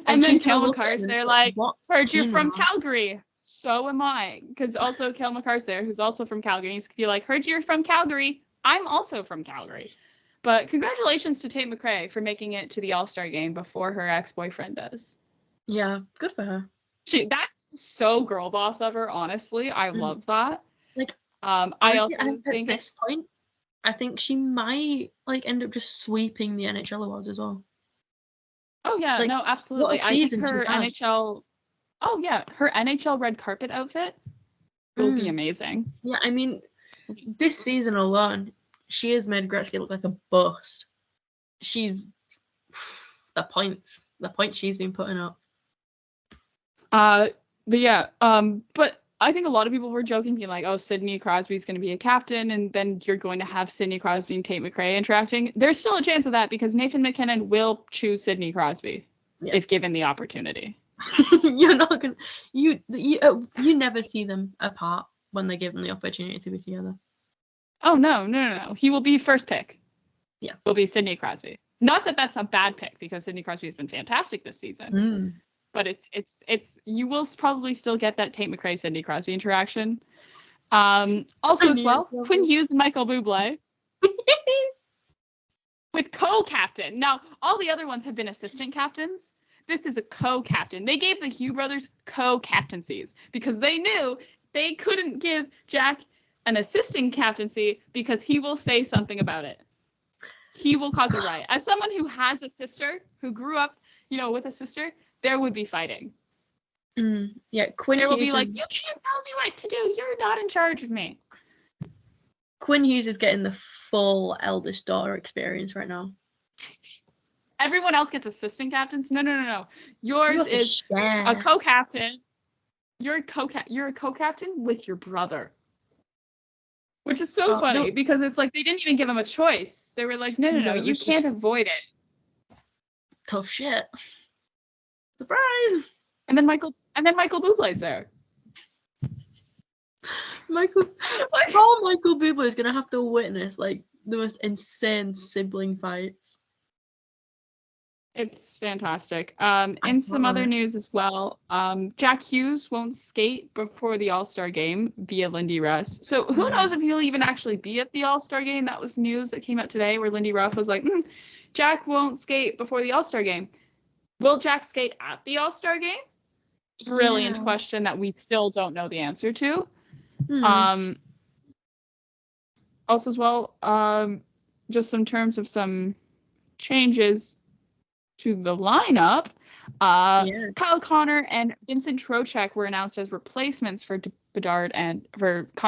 And then Cale Makar's there like, "Heard you're from Calgary. So am I." Because also Cale Makar's there, who's also from Calgary. He's gonna be like, "Heard you're from Calgary. I'm also from Calgary." But congratulations to Tate McRae for making it to the All-Star game before her ex-boyfriend does. Yeah, good for her. That's so girl boss of her, honestly. I love that. Like, I also think at this point, I think she might end up just sweeping the NHL awards as well. Oh yeah, no, absolutely. I think her NHL. Oh yeah, her NHL red carpet outfit will be amazing. Yeah, I mean, this season alone, she has made Gretzky look like a bust. She's the points she's been putting up. But I think a lot of people were joking, being like, "Oh, Sidney Crosby's going to be a captain, and then you're going to have Sidney Crosby and Tate McRae interacting." There's still a chance of that because Nathan MacKinnon will choose Sidney Crosby if given the opportunity. You're not gonna. You never see them apart when they give them the opportunity to be together. Oh no! He will be first pick. Yeah, will be Sidney Crosby. Not that that's a bad pick because Sidney Crosby has been fantastic this season. But it's you will probably still get that Tate McRae Sidney Crosby interaction. Also as well, Quinn Hughes and Michael Bublé with co-captain. Now all the other ones have been assistant captains. This is a co-captain. They gave the Hugh brothers co-captaincies because they knew they couldn't give Jack an assistant captaincy because he will say something about it. He will cause a riot. As someone who has a sister, who grew up, with a sister, there would be fighting. Yeah, Quinn Hughes will be like, "You can't tell me what to do. You're not in charge of me." Quinn Hughes is getting the full eldest daughter experience right now. Everyone else gets assistant captains. No. Yours is a co-captain. You're a co-captain with your brother. Which is so funny because it's like they didn't even give him a choice. They were like, no, you can't avoid it. Tough shit. Surprise! And then Michael Bublé's there. Michael Bublé is gonna have to witness the most insane sibling fights. It's fantastic. In some other news as well, Jack Hughes won't skate before the All-Star game via Lindy Russ. So who knows if he'll even actually be at the All-Star game? That was news that came out today where Lindy Ruff was like, Jack won't skate before the All-Star game. Will Jack skate at the All-Star game? Brilliant question that we still don't know the answer to. Also as well, just in terms of some changes to the lineup, Kyle Connor and Vincent Trocheck were announced as replacements for Connor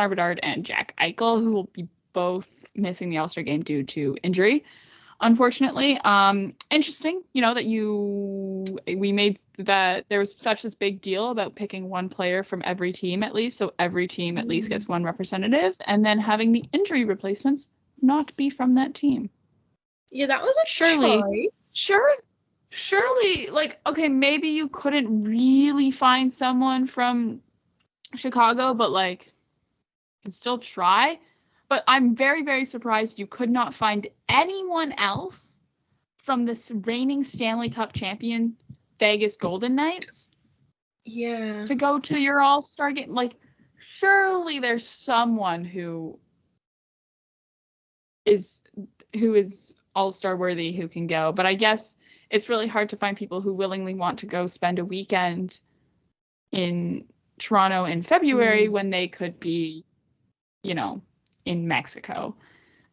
Bedard and Jack Eichel, who will be both missing the All-Star game due to injury, unfortunately. Interesting, that we made that there was such this big deal about picking one player from every team at least, so every team at least gets one representative, and then having the injury replacements not be from that team. Yeah, that was a choice. Surely, like, okay, maybe you couldn't really find someone from Chicago, but, like, you can still try. But I'm very, very surprised you could not find anyone else from this reigning Stanley Cup champion Vegas Golden Knights to go to your All-Star game. Like, surely there's someone who is All-Star worthy who can go. But I guess it's really hard to find people who willingly want to go spend a weekend in Toronto in February when they could be, in Mexico.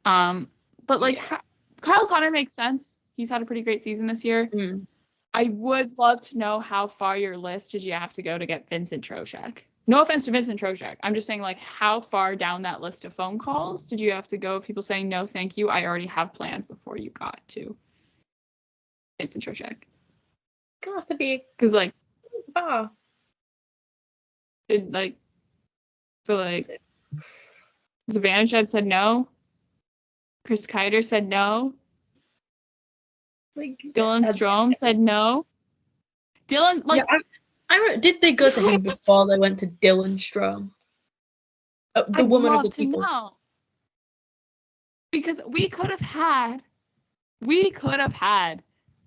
But like Kyle Connor makes sense. He's had a pretty great season this year. I would love to know how far your list did you have to go to get Vincent Trocheck. No offense to Vincent Trocheck. I'm just saying, like, how far down that list of phone calls did you have to go? People saying, no, thank you. I already have plans before you got to Vincent Trocheck. Gonna have to be because like bar. Zibanejad said no. Chris Kreider said no. Like Dylan Strome said no. Dylan, like, did they go to him before they went to Dylan Strome? The woman of the people. Know. Because we could have had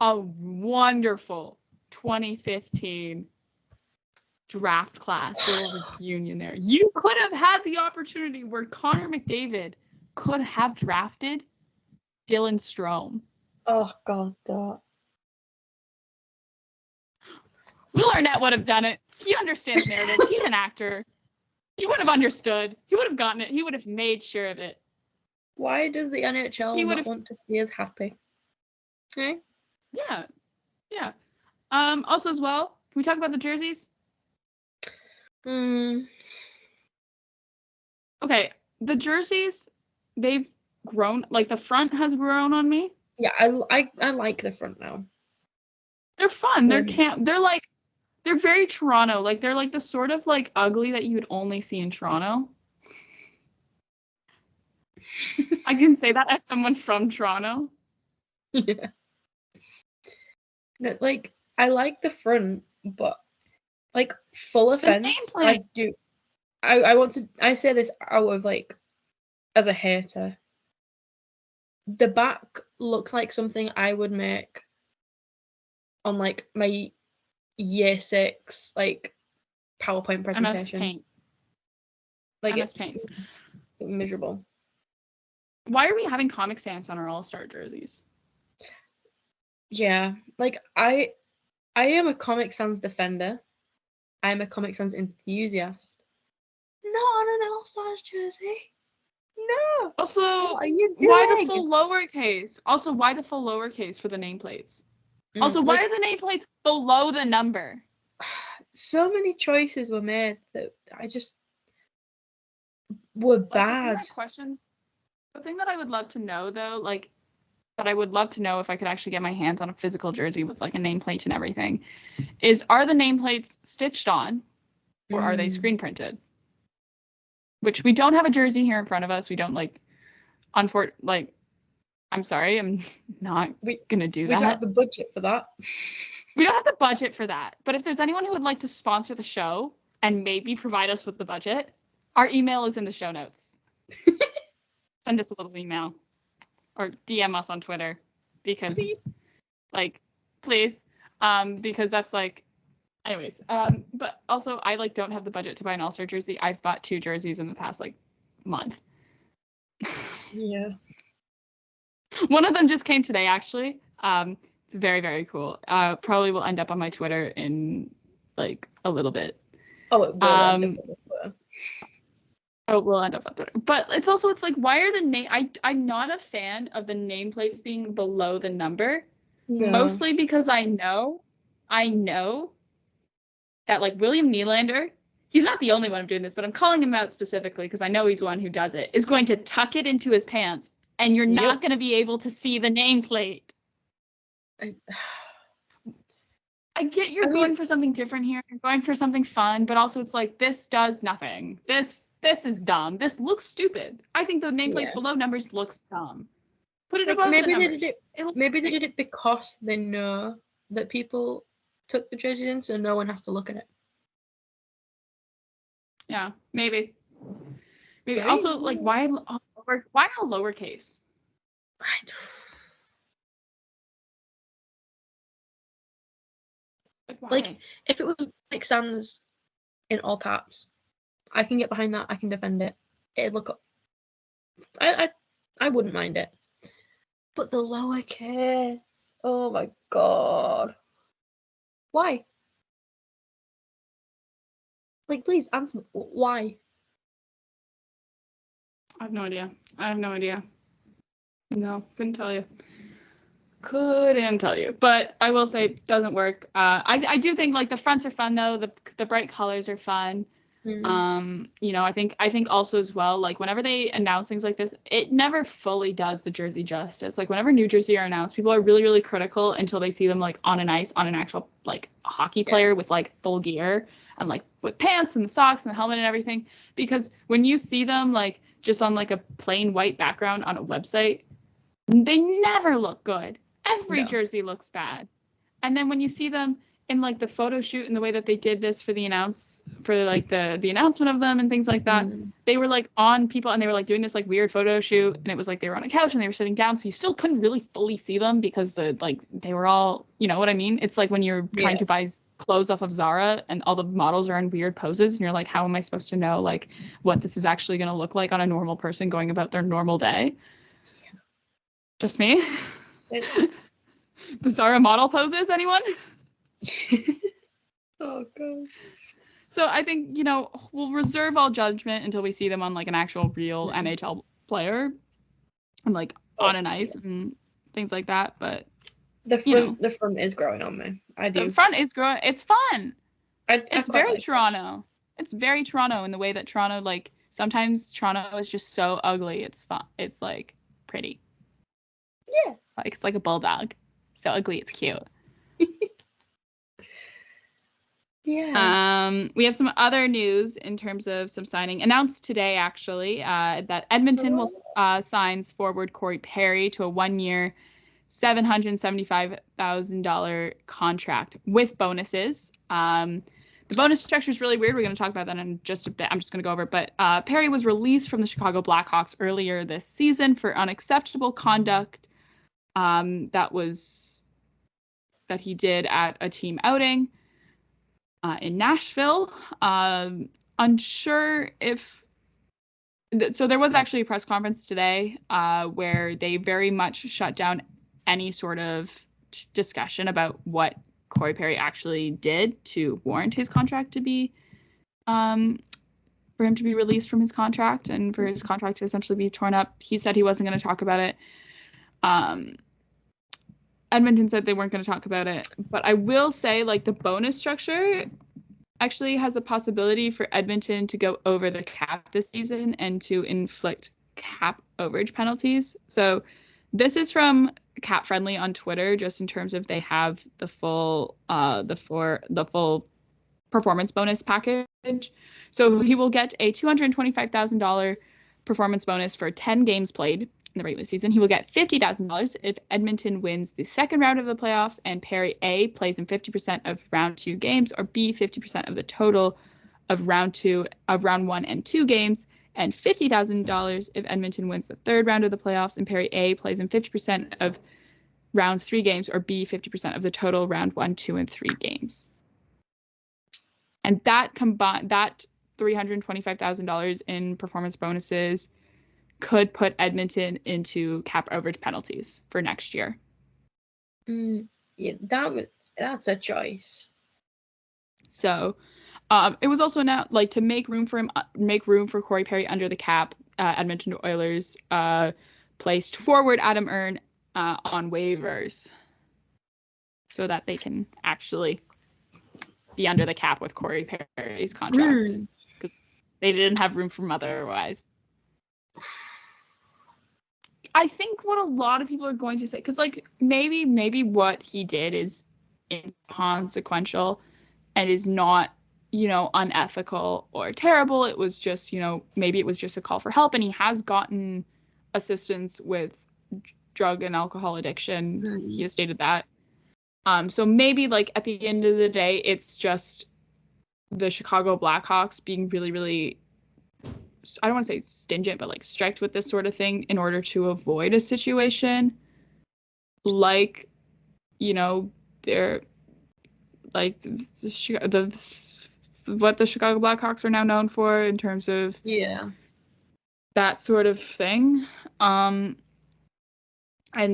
a wonderful 2015 draft class, little reunion there. You could have had the opportunity where Connor McDavid could have drafted Dylan Strome. Oh God, Will Arnett would have done it. He understands narrative. He's an actor. He would have understood. He would have gotten it. He would have made sure of it. Why does the NHL not want to see us happy? Okay. Yeah. Also as well, can we talk about the jerseys? Okay, the jerseys, they've grown. Like, the front has grown on me. Yeah, I like the front now. They're fun. They're very Toronto. Like, they're like the sort of like ugly that you would only see in Toronto. I can say that as someone from Toronto. Yeah. No, like, I like the front, but like, full offense, I do. I say this out of, like, as a hater. The back looks like something I would make on, like, my year 6, like, PowerPoint presentation. MS Paint. Like, MS Paint. Miserable. Why are we having Comic Sans on our All-Star jerseys? Yeah, like, I am a Comic Sans defender. I am a Comic Sans enthusiast. Not on an All-Stars jersey. No. Also, what are you doing? why the full lowercase? Also, why the full lowercase for the nameplates? Also, why are the nameplates below the number? So many choices were made that I just were bad. The thing that I would love to know, though, like, that I would love to know if I could actually get my hands on a physical jersey with, like, a nameplate and everything, is, are the nameplates stitched on, or are they screen printed? Which, we don't have a jersey here in front of us. We don't, like, I'm sorry, I'm not gonna do that. We don't have the budget for that. We don't have the budget for that. But if there's anyone who would like to sponsor the show and maybe provide us with the budget, our email is in the show notes. Send us a little email or DM us on Twitter because, like, please. Because that's like, anyways. But also I like don't have the budget to buy an All-Star jersey. I've bought 2 jerseys in the past like month. Yeah. One of them just came today, actually. It's very, very cool. Probably will end up on my Twitter in like a little bit. Oh, it will end up on Twitter. Oh, we'll end up on Twitter. But it's like, why are the name? I'm not a fan of the nameplates being below the number. No. Mostly because I know that like William Nylander, he's not the only one doing this, but I'm calling him out specifically because I know he's one who does it, is going to tuck it into his pants, and you're not going to be able to see the nameplate. I get you're going for something different here. You're going for something fun, but also it's like, this does nothing. This is dumb. This looks stupid. I think the nameplates below numbers looks dumb. Put it like, above maybe the numbers. Maybe they did it because they know that people took the jerseys in, so no one has to look at it. Yeah, maybe. Also, like, why a lowercase? Like, if it was like Sans in all caps, I can get behind that. I can defend it. It'd look. I wouldn't mind it. But the lowercase. Oh my god. Why? Like, please answer. Why? I have no idea. No, couldn't tell you. But I will say it doesn't work. I do think like the fronts are fun though. The bright colors are fun. You know, I think also as well, like whenever they announce things like this, it never fully does the jersey justice. Like whenever New Jersey are announced, people are really, really critical until they see them like on an ice on an actual like hockey player with like full gear and like with pants and the socks and the helmet and everything. Because when you see them like just on like a plain white background on a website, they never look good. Every jersey looks bad. And then when you see them in like the photo shoot and the way that they did this for the announcement of them and things like that, they were like on people and they were like doing this like weird photo shoot, and it was like they were on a couch and they were sitting down, so you still couldn't really fully see them because they were all, you know what I mean? It's like when you're trying to buy clothes off of Zara and all the models are in weird poses and you're like, how am I supposed to know like what this is actually going to look like on a normal person going about their normal day? Just me? The Zara model poses, anyone? Oh god. So I think, you know, we'll reserve all judgment until we see them on like an actual real NHL player and like on an ice and things like that. But the front is growing on me. I do. The front is growing. It's fun. It's very like Toronto. It's very Toronto in the way that Toronto, like sometimes Toronto is just so ugly. It's fun. It's like pretty. Yeah. Like it's like a bulldog. So ugly, it's cute. Yeah. We have some other news in terms of some signing announced today, actually, that Edmonton will signs forward Corey Perry to a 1-year, $775,000 contract with bonuses. The bonus structure is really weird. We're going to talk about that in just a bit. I'm just going to go over it. But Perry was released from the Chicago Blackhawks earlier this season for unacceptable conduct that he did at a team outing in Nashville. Unsure if... So there was actually a press conference today where they very much shut down any sort of discussion about what Corey Perry actually did to warrant his contract to be... for him to be released from his contract and for his contract to essentially be torn up. He said he wasn't going to talk about it. Edmonton said they weren't going to talk about it. But I will say, like, the bonus structure actually has a possibility for Edmonton to go over the cap this season and to inflict cap overage penalties. So this is from Cap Friendly on Twitter, just in terms of they have the full performance bonus package. So he will get a $225,000 performance bonus for 10 games played in the regular season. He will get $50,000 if Edmonton wins the second round of the playoffs and Perry A plays in 50% of round 2 games, or B 50% of the total of round 1 and 2 games, and $50,000 if Edmonton wins the third round of the playoffs and Perry A plays in 50% of round 3 games, or B, 50% of the total round 1, 2, and 3 games. And that $325,000 in performance bonuses could put Edmonton into cap overage penalties for next year. Yeah, that's a choice. So, it was also announced, like, to make room for Corey Perry under the cap. Edmonton Oilers placed forward Adam Erne on waivers so that they can actually be under the cap with Corey Perry's contract, because they didn't have room for him otherwise. I think what a lot of people are going to say, because like maybe what he did is inconsequential and is not, unethical or terrible. It was just, maybe it was just a call for help, and he has gotten assistance with drug and alcohol addiction. He has stated that. So maybe like at the end of the day, it's just the Chicago Blackhawks being really, really, I don't want to say stingent, but like strict with this sort of thing in order to avoid a situation like, they're like what the Chicago Blackhawks are now known for in terms of that sort of thing. And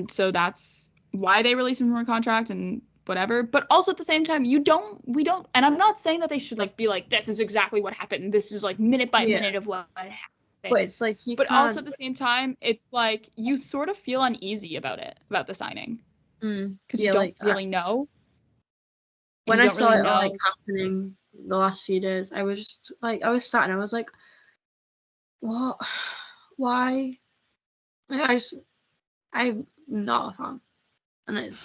so that's why they release him from a contract and whatever. But also at the same time, we don't, and I'm not saying that they should like be like, this is exactly what happened. This is like minute by minute of what happened. But it's like also at the same time, it's like you sort of feel uneasy about the signing. Because you don't really know. When I saw it all like happening the last few days, I was sat and I was like, what? Why? I'm not a fan. And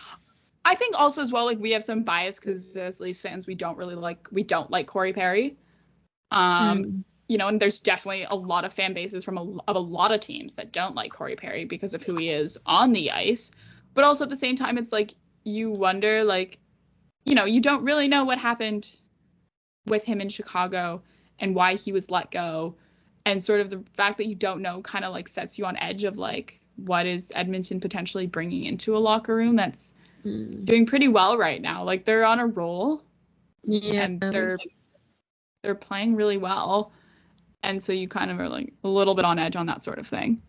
I think also as well, like, we have some bias because as Leafs fans, we don't like Corey Perry. And there's definitely a lot of fan bases of a lot of teams that don't like Corey Perry because of who he is on the ice. But also at the same time, it's like you wonder, like, you don't really know what happened with him in Chicago and why he was let go. And sort of the fact that you don't know kind of like sets you on edge of like, what is Edmonton potentially bringing into a locker room that's doing pretty well right now. Like, they're on a roll. Yeah. And they're playing really well. And so you kind of are like a little bit on edge on that sort of thing.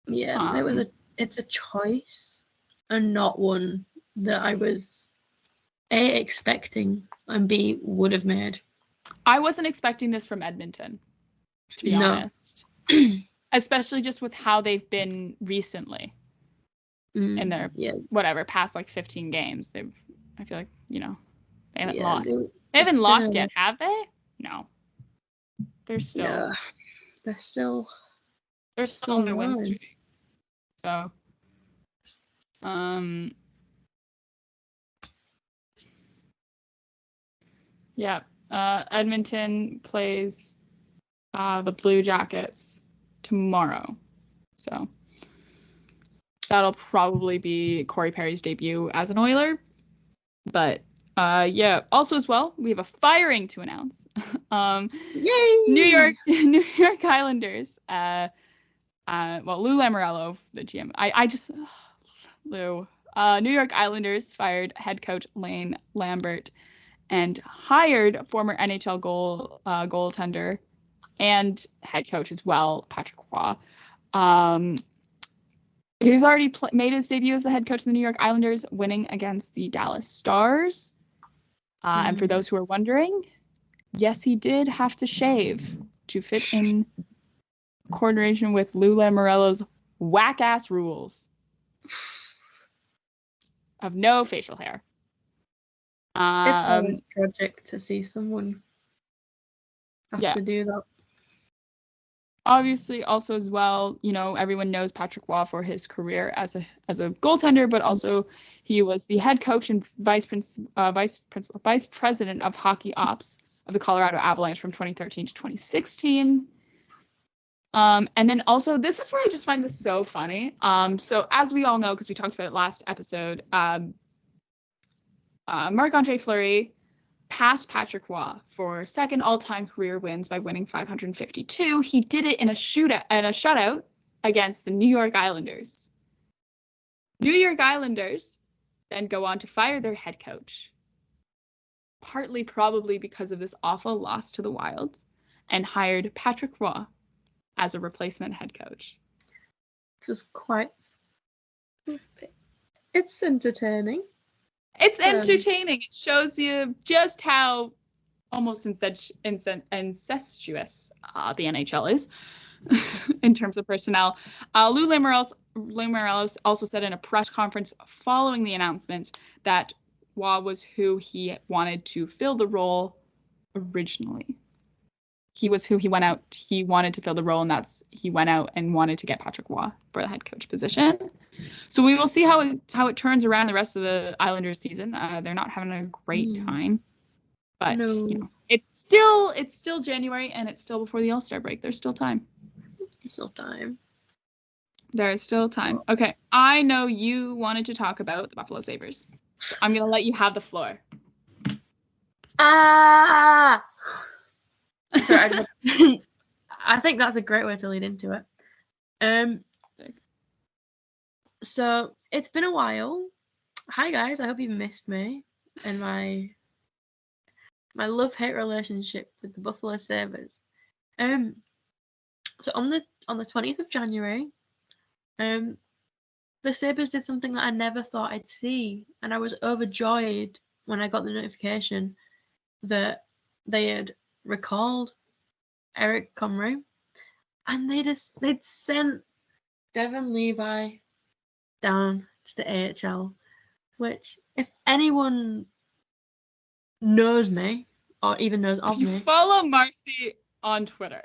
Yeah, it's a choice and not one that I was A, expecting, and B, would have made. I wasn't expecting this from Edmonton, to be honest. Especially just with how they've been recently in their past like 15 games. I feel like, they haven't lost. They haven't lost yet, have they? No. They're still. Yeah, they're still on their win streak. So, yeah. Edmonton plays the Blue Jackets tomorrow. So that'll probably be Corey Perry's debut as an Oiler. But also as well, we have a firing to announce. Yay! New York Islanders. Lou Lamoriello, the GM. Lou. New York Islanders fired head coach Lane Lambert and hired former NHL goaltender and head coach as well, Patrick Roy. He's already made his debut as the head coach of the New York Islanders, winning against the Dallas Stars. And for those who are wondering, yes, he did have to shave to fit in coordination with Lou Lamoriello's whack-ass rules of no facial hair. It's always tragic to see someone have to do that. Obviously, also as well, everyone knows Patrick Roy for his career as a goaltender, but also he was the head coach and vice president of hockey ops of the Colorado Avalanche from 2013 to 2016. And then also, this is where I just find this so funny. So as we all know, because we talked about it last episode, Marc-Andre Fleury passed Patrick Roy for second all-time career wins by winning 552. He did it in a shutout against the New York Islanders. New York Islanders then go on to fire their head coach. Partly probably because of this awful loss to the Wilds, and hired Patrick Roy as a replacement head coach. Just quite... It's entertaining. It's entertaining. It shows you just how almost incestuous the NHL is in terms of personnel. Lou Lamoriello also said in a press conference following the announcement that Roy was who he wanted to fill the role originally. He was who he wanted to fill the role, and he went out and wanted to get Patrick Roy for the head coach position. So we will see how it turns around the rest of the Islanders season. They're not having a great time, but it's still January, and it's still before the All-Star break. There's still time. There is still time. Okay, I know you wanted to talk about the Buffalo Sabres. I'm gonna let you have the floor. Sorry, I think that's a great way to lead into it. So it's been a while. Hi guys, I hope you've missed me and my love-hate relationship with the Buffalo Sabres. So on the 20th of January, the Sabres did something that I never thought I'd see, and I was overjoyed when I got the notification that they had recalled Eric Comrie, and they'd sent Devon Levi down to the AHL, which, if anyone knows me or even knows of me, follow Marcie on Twitter,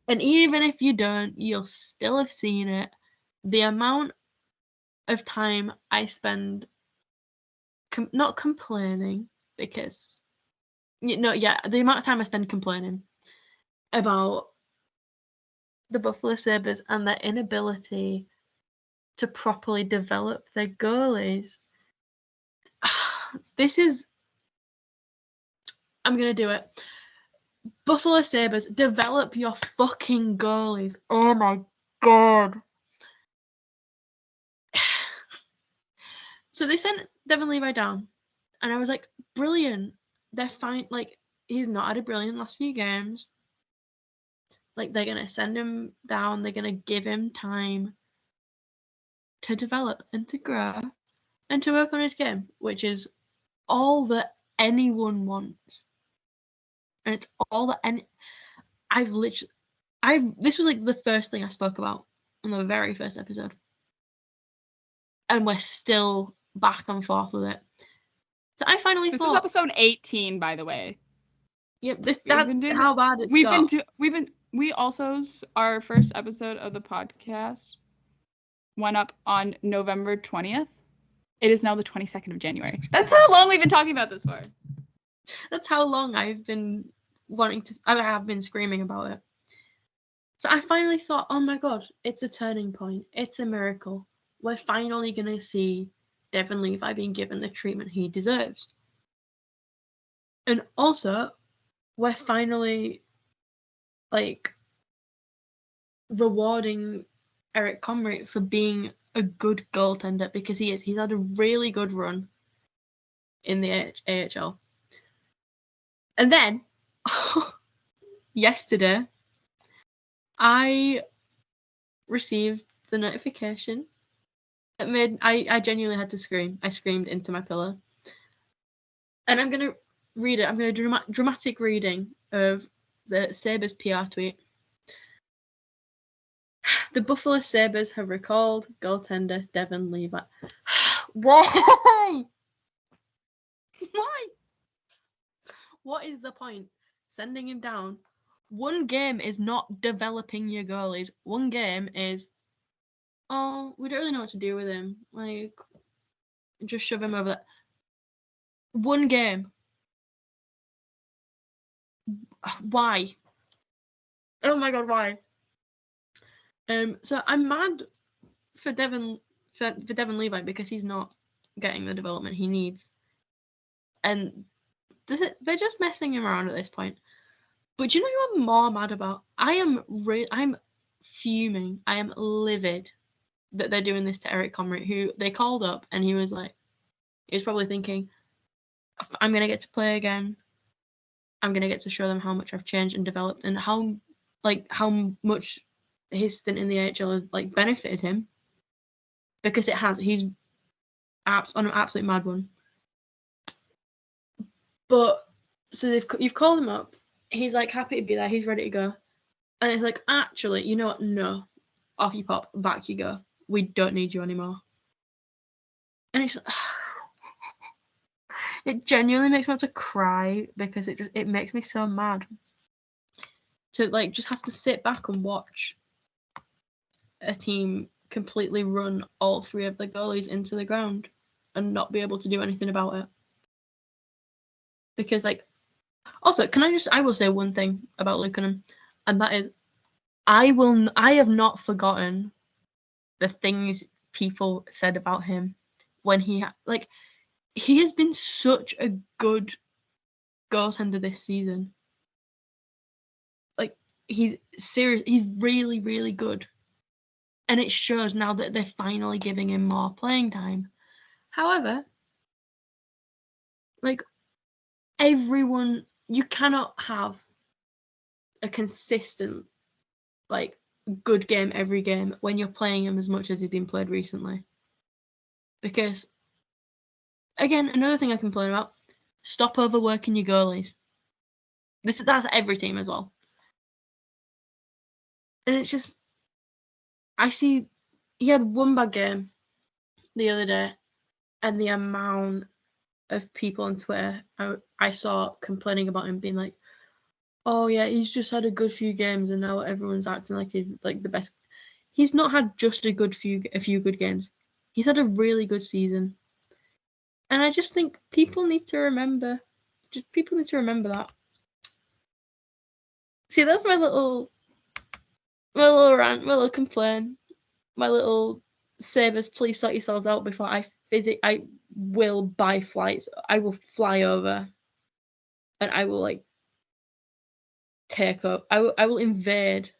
and even if you don't, you'll still have seen it. The amount of time I spend not complaining, because the amount of time I spend complaining about the Buffalo Sabres and their inability to properly develop their goalies. I'm gonna do it. Buffalo Sabres, develop your fucking goalies. Oh my god. So they sent Devon Levi down, and I was like, brilliant. They're fine. Like, he's not had a brilliant last few games. Like, they're gonna send him down. They're gonna give him time to develop and to grow and to work on his game, which is all that anyone wants. And it's all that this was like the first thing I spoke about on the very first episode. And we're still back and forth with it. So I finally thought... This is episode 18, by the way. Yep, how bad it's got. We also, our first episode of the podcast went up on November 20th. It is now the 22nd of January. That's how long we've been talking about this for. That's how long I've been I have been screaming about it. So I finally thought, oh my god, it's a turning point. It's a miracle. We're finally going to see Devon Levi being given the treatment he deserves. And also, we're finally, rewarding Eric Comrie for being a good goaltender, because he is. He's had a really good run in the AHL. And then, yesterday, I received the notification that I genuinely had to scream. I screamed into my pillow. And I'm going to read it. I'm going to do a dramatic reading of the Sabres PR tweet. The Buffalo Sabres have recalled goaltender Devon Levi. Why? Why? What is the point? Sending him down. One game is not developing your goalies. One game is, oh, we don't really know what to do with him. Like, just shove him over there. One game. Why? Oh my god, why? So I'm mad for Devon Levi, because he's not getting the development he needs, and they're just messing him around at this point. But do you know what I'm more mad about? I'm fuming. I am livid that they're doing this to Eric Comrie, who they called up, and he was like, He was probably thinking, I'm going to get to play again. I'm going to get to show them how much I've changed and developed, and how much his stint in the AHL has like benefited him, because it has. He's on an absolute mad one. But so you've called him up. He's like happy to be there. He's ready to go. And it's like, actually, you know what? No, off you pop, back you go. We don't need you anymore. And it's it genuinely makes me want to cry, because it makes me so mad to like just have to sit back and watch a team completely run all three of the goalies into the ground and not be able to do anything about it. Because like, also, I will say one thing about Luukkonen, and that is, I have not forgotten the things people said about him when he has been such a good goaltender this season. Like, he's really, really good. And it shows now that they're finally giving him more playing time. However, like, everyone, you cannot have a consistent, like, good game every game when you're playing him as much as he's been played recently. Because, again, another thing I complain about, stop overworking your goalies. That's every team as well. And it's just, I see he had one bad game the other day, and the amount of people on Twitter I saw complaining about him, being like, oh yeah, he's just had a good few games and now everyone's acting like he's like the best. He's not had just a few good games. He's had a really good season. And I just think people need to remember that. See, that's my little rant, my little complaint, my little Sabres, please sort yourselves out before I will buy flights. I will fly over and I will like take up. I will invade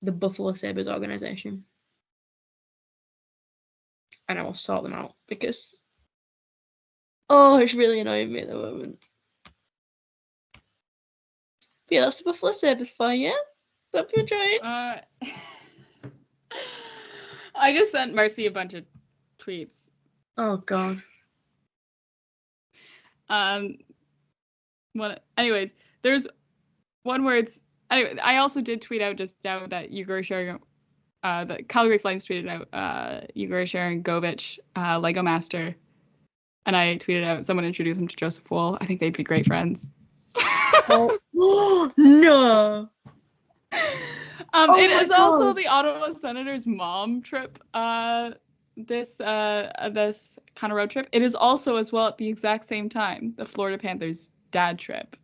the Buffalo Sabres organization. And I will sort them out, because it's really annoying me at the moment. But yeah, that's the Buffalo Sabres for you. Hope you enjoyed. I just sent Marcie a bunch of tweets. Oh god. Anyways, there's one where it's anyway. I also did tweet out just now that Igor sharing. The Calgary Flames tweeted out Igor Sharangovich, Lego Master, and I tweeted out someone introduced him to Joseph Wool. I think they'd be great friends. No. It is also the Ottawa Senators' mom trip. This kind of road trip. It is also as well at the exact same time the Florida Panthers' dad trip.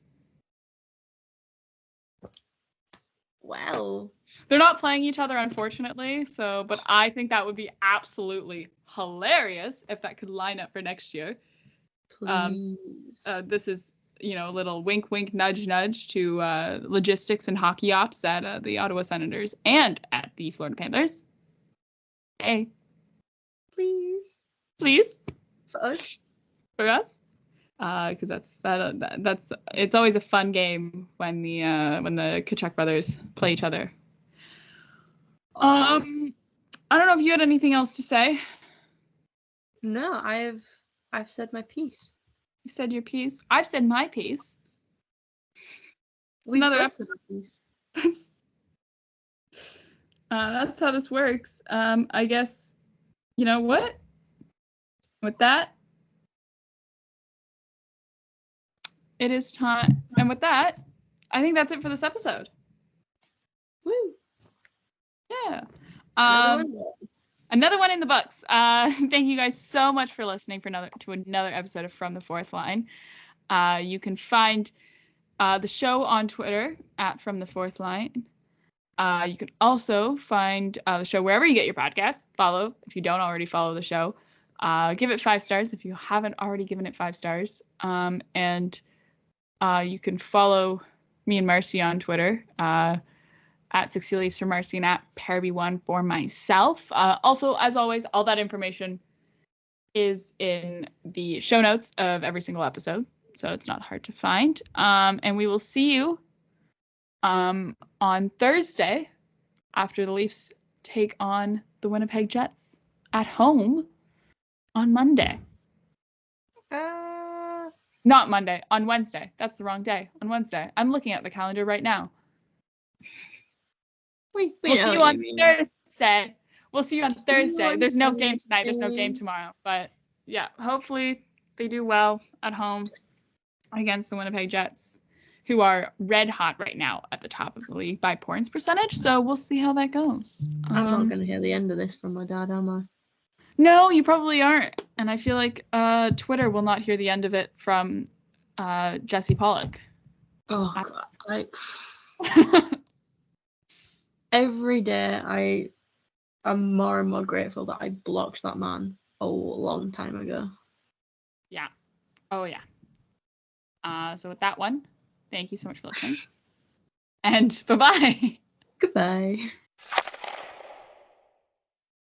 Wow. They're not playing each other, unfortunately. But I think that would be absolutely hilarious if that could line up for next year. Please. This is, a little wink, wink, nudge, nudge to logistics and hockey ops at the Ottawa Senators and at the Florida Panthers. Hey. Please. For us. For us. Because that's it's always a fun game when the Tkachuk brothers play each other. I don't know if you had anything else to say. No, I've said my piece. You said your piece. I've said my piece. We've another episode. That's how this works. I guess, you know what? With that, it is time. And with that, I think that's it for this episode. Woo! Yeah. Another one in the books. Thank you guys so much for listening to another episode of From the Fourth Line. You can find the show on Twitter at From the Fourth Line. You can also find the show wherever you get your podcasts. Follow if you don't already follow the show. Give it 5 stars if you haven't already given it 5 stars. And you can follow me and Marcie on Twitter. At Cecilius for Marcie and at Perby1 for myself. Also, as always, all that information is in the show notes of every single episode, so it's not hard to find. And we will see you on Thursday after the Leafs take on the Winnipeg Jets at home on Monday. Not Monday, on Wednesday. That's the wrong day. On Wednesday. I'm looking at the calendar right now. We'll see you on Thursday. We'll see you on Thursday. There's no game tonight. There's no game tomorrow. But yeah, hopefully they do well at home against the Winnipeg Jets, who are red hot right now at the top of the league by points percentage. So we'll see how that goes. I'm not going to hear the end of this from my dad, am I? No, you probably aren't. And I feel like Twitter will not hear the end of it from Jesse Pollock. Oh, God. Every day I'm more and more grateful that I blocked that man a long time ago. Yeah. Oh, yeah. So with that one, thank you so much for listening. And bye-bye. Goodbye.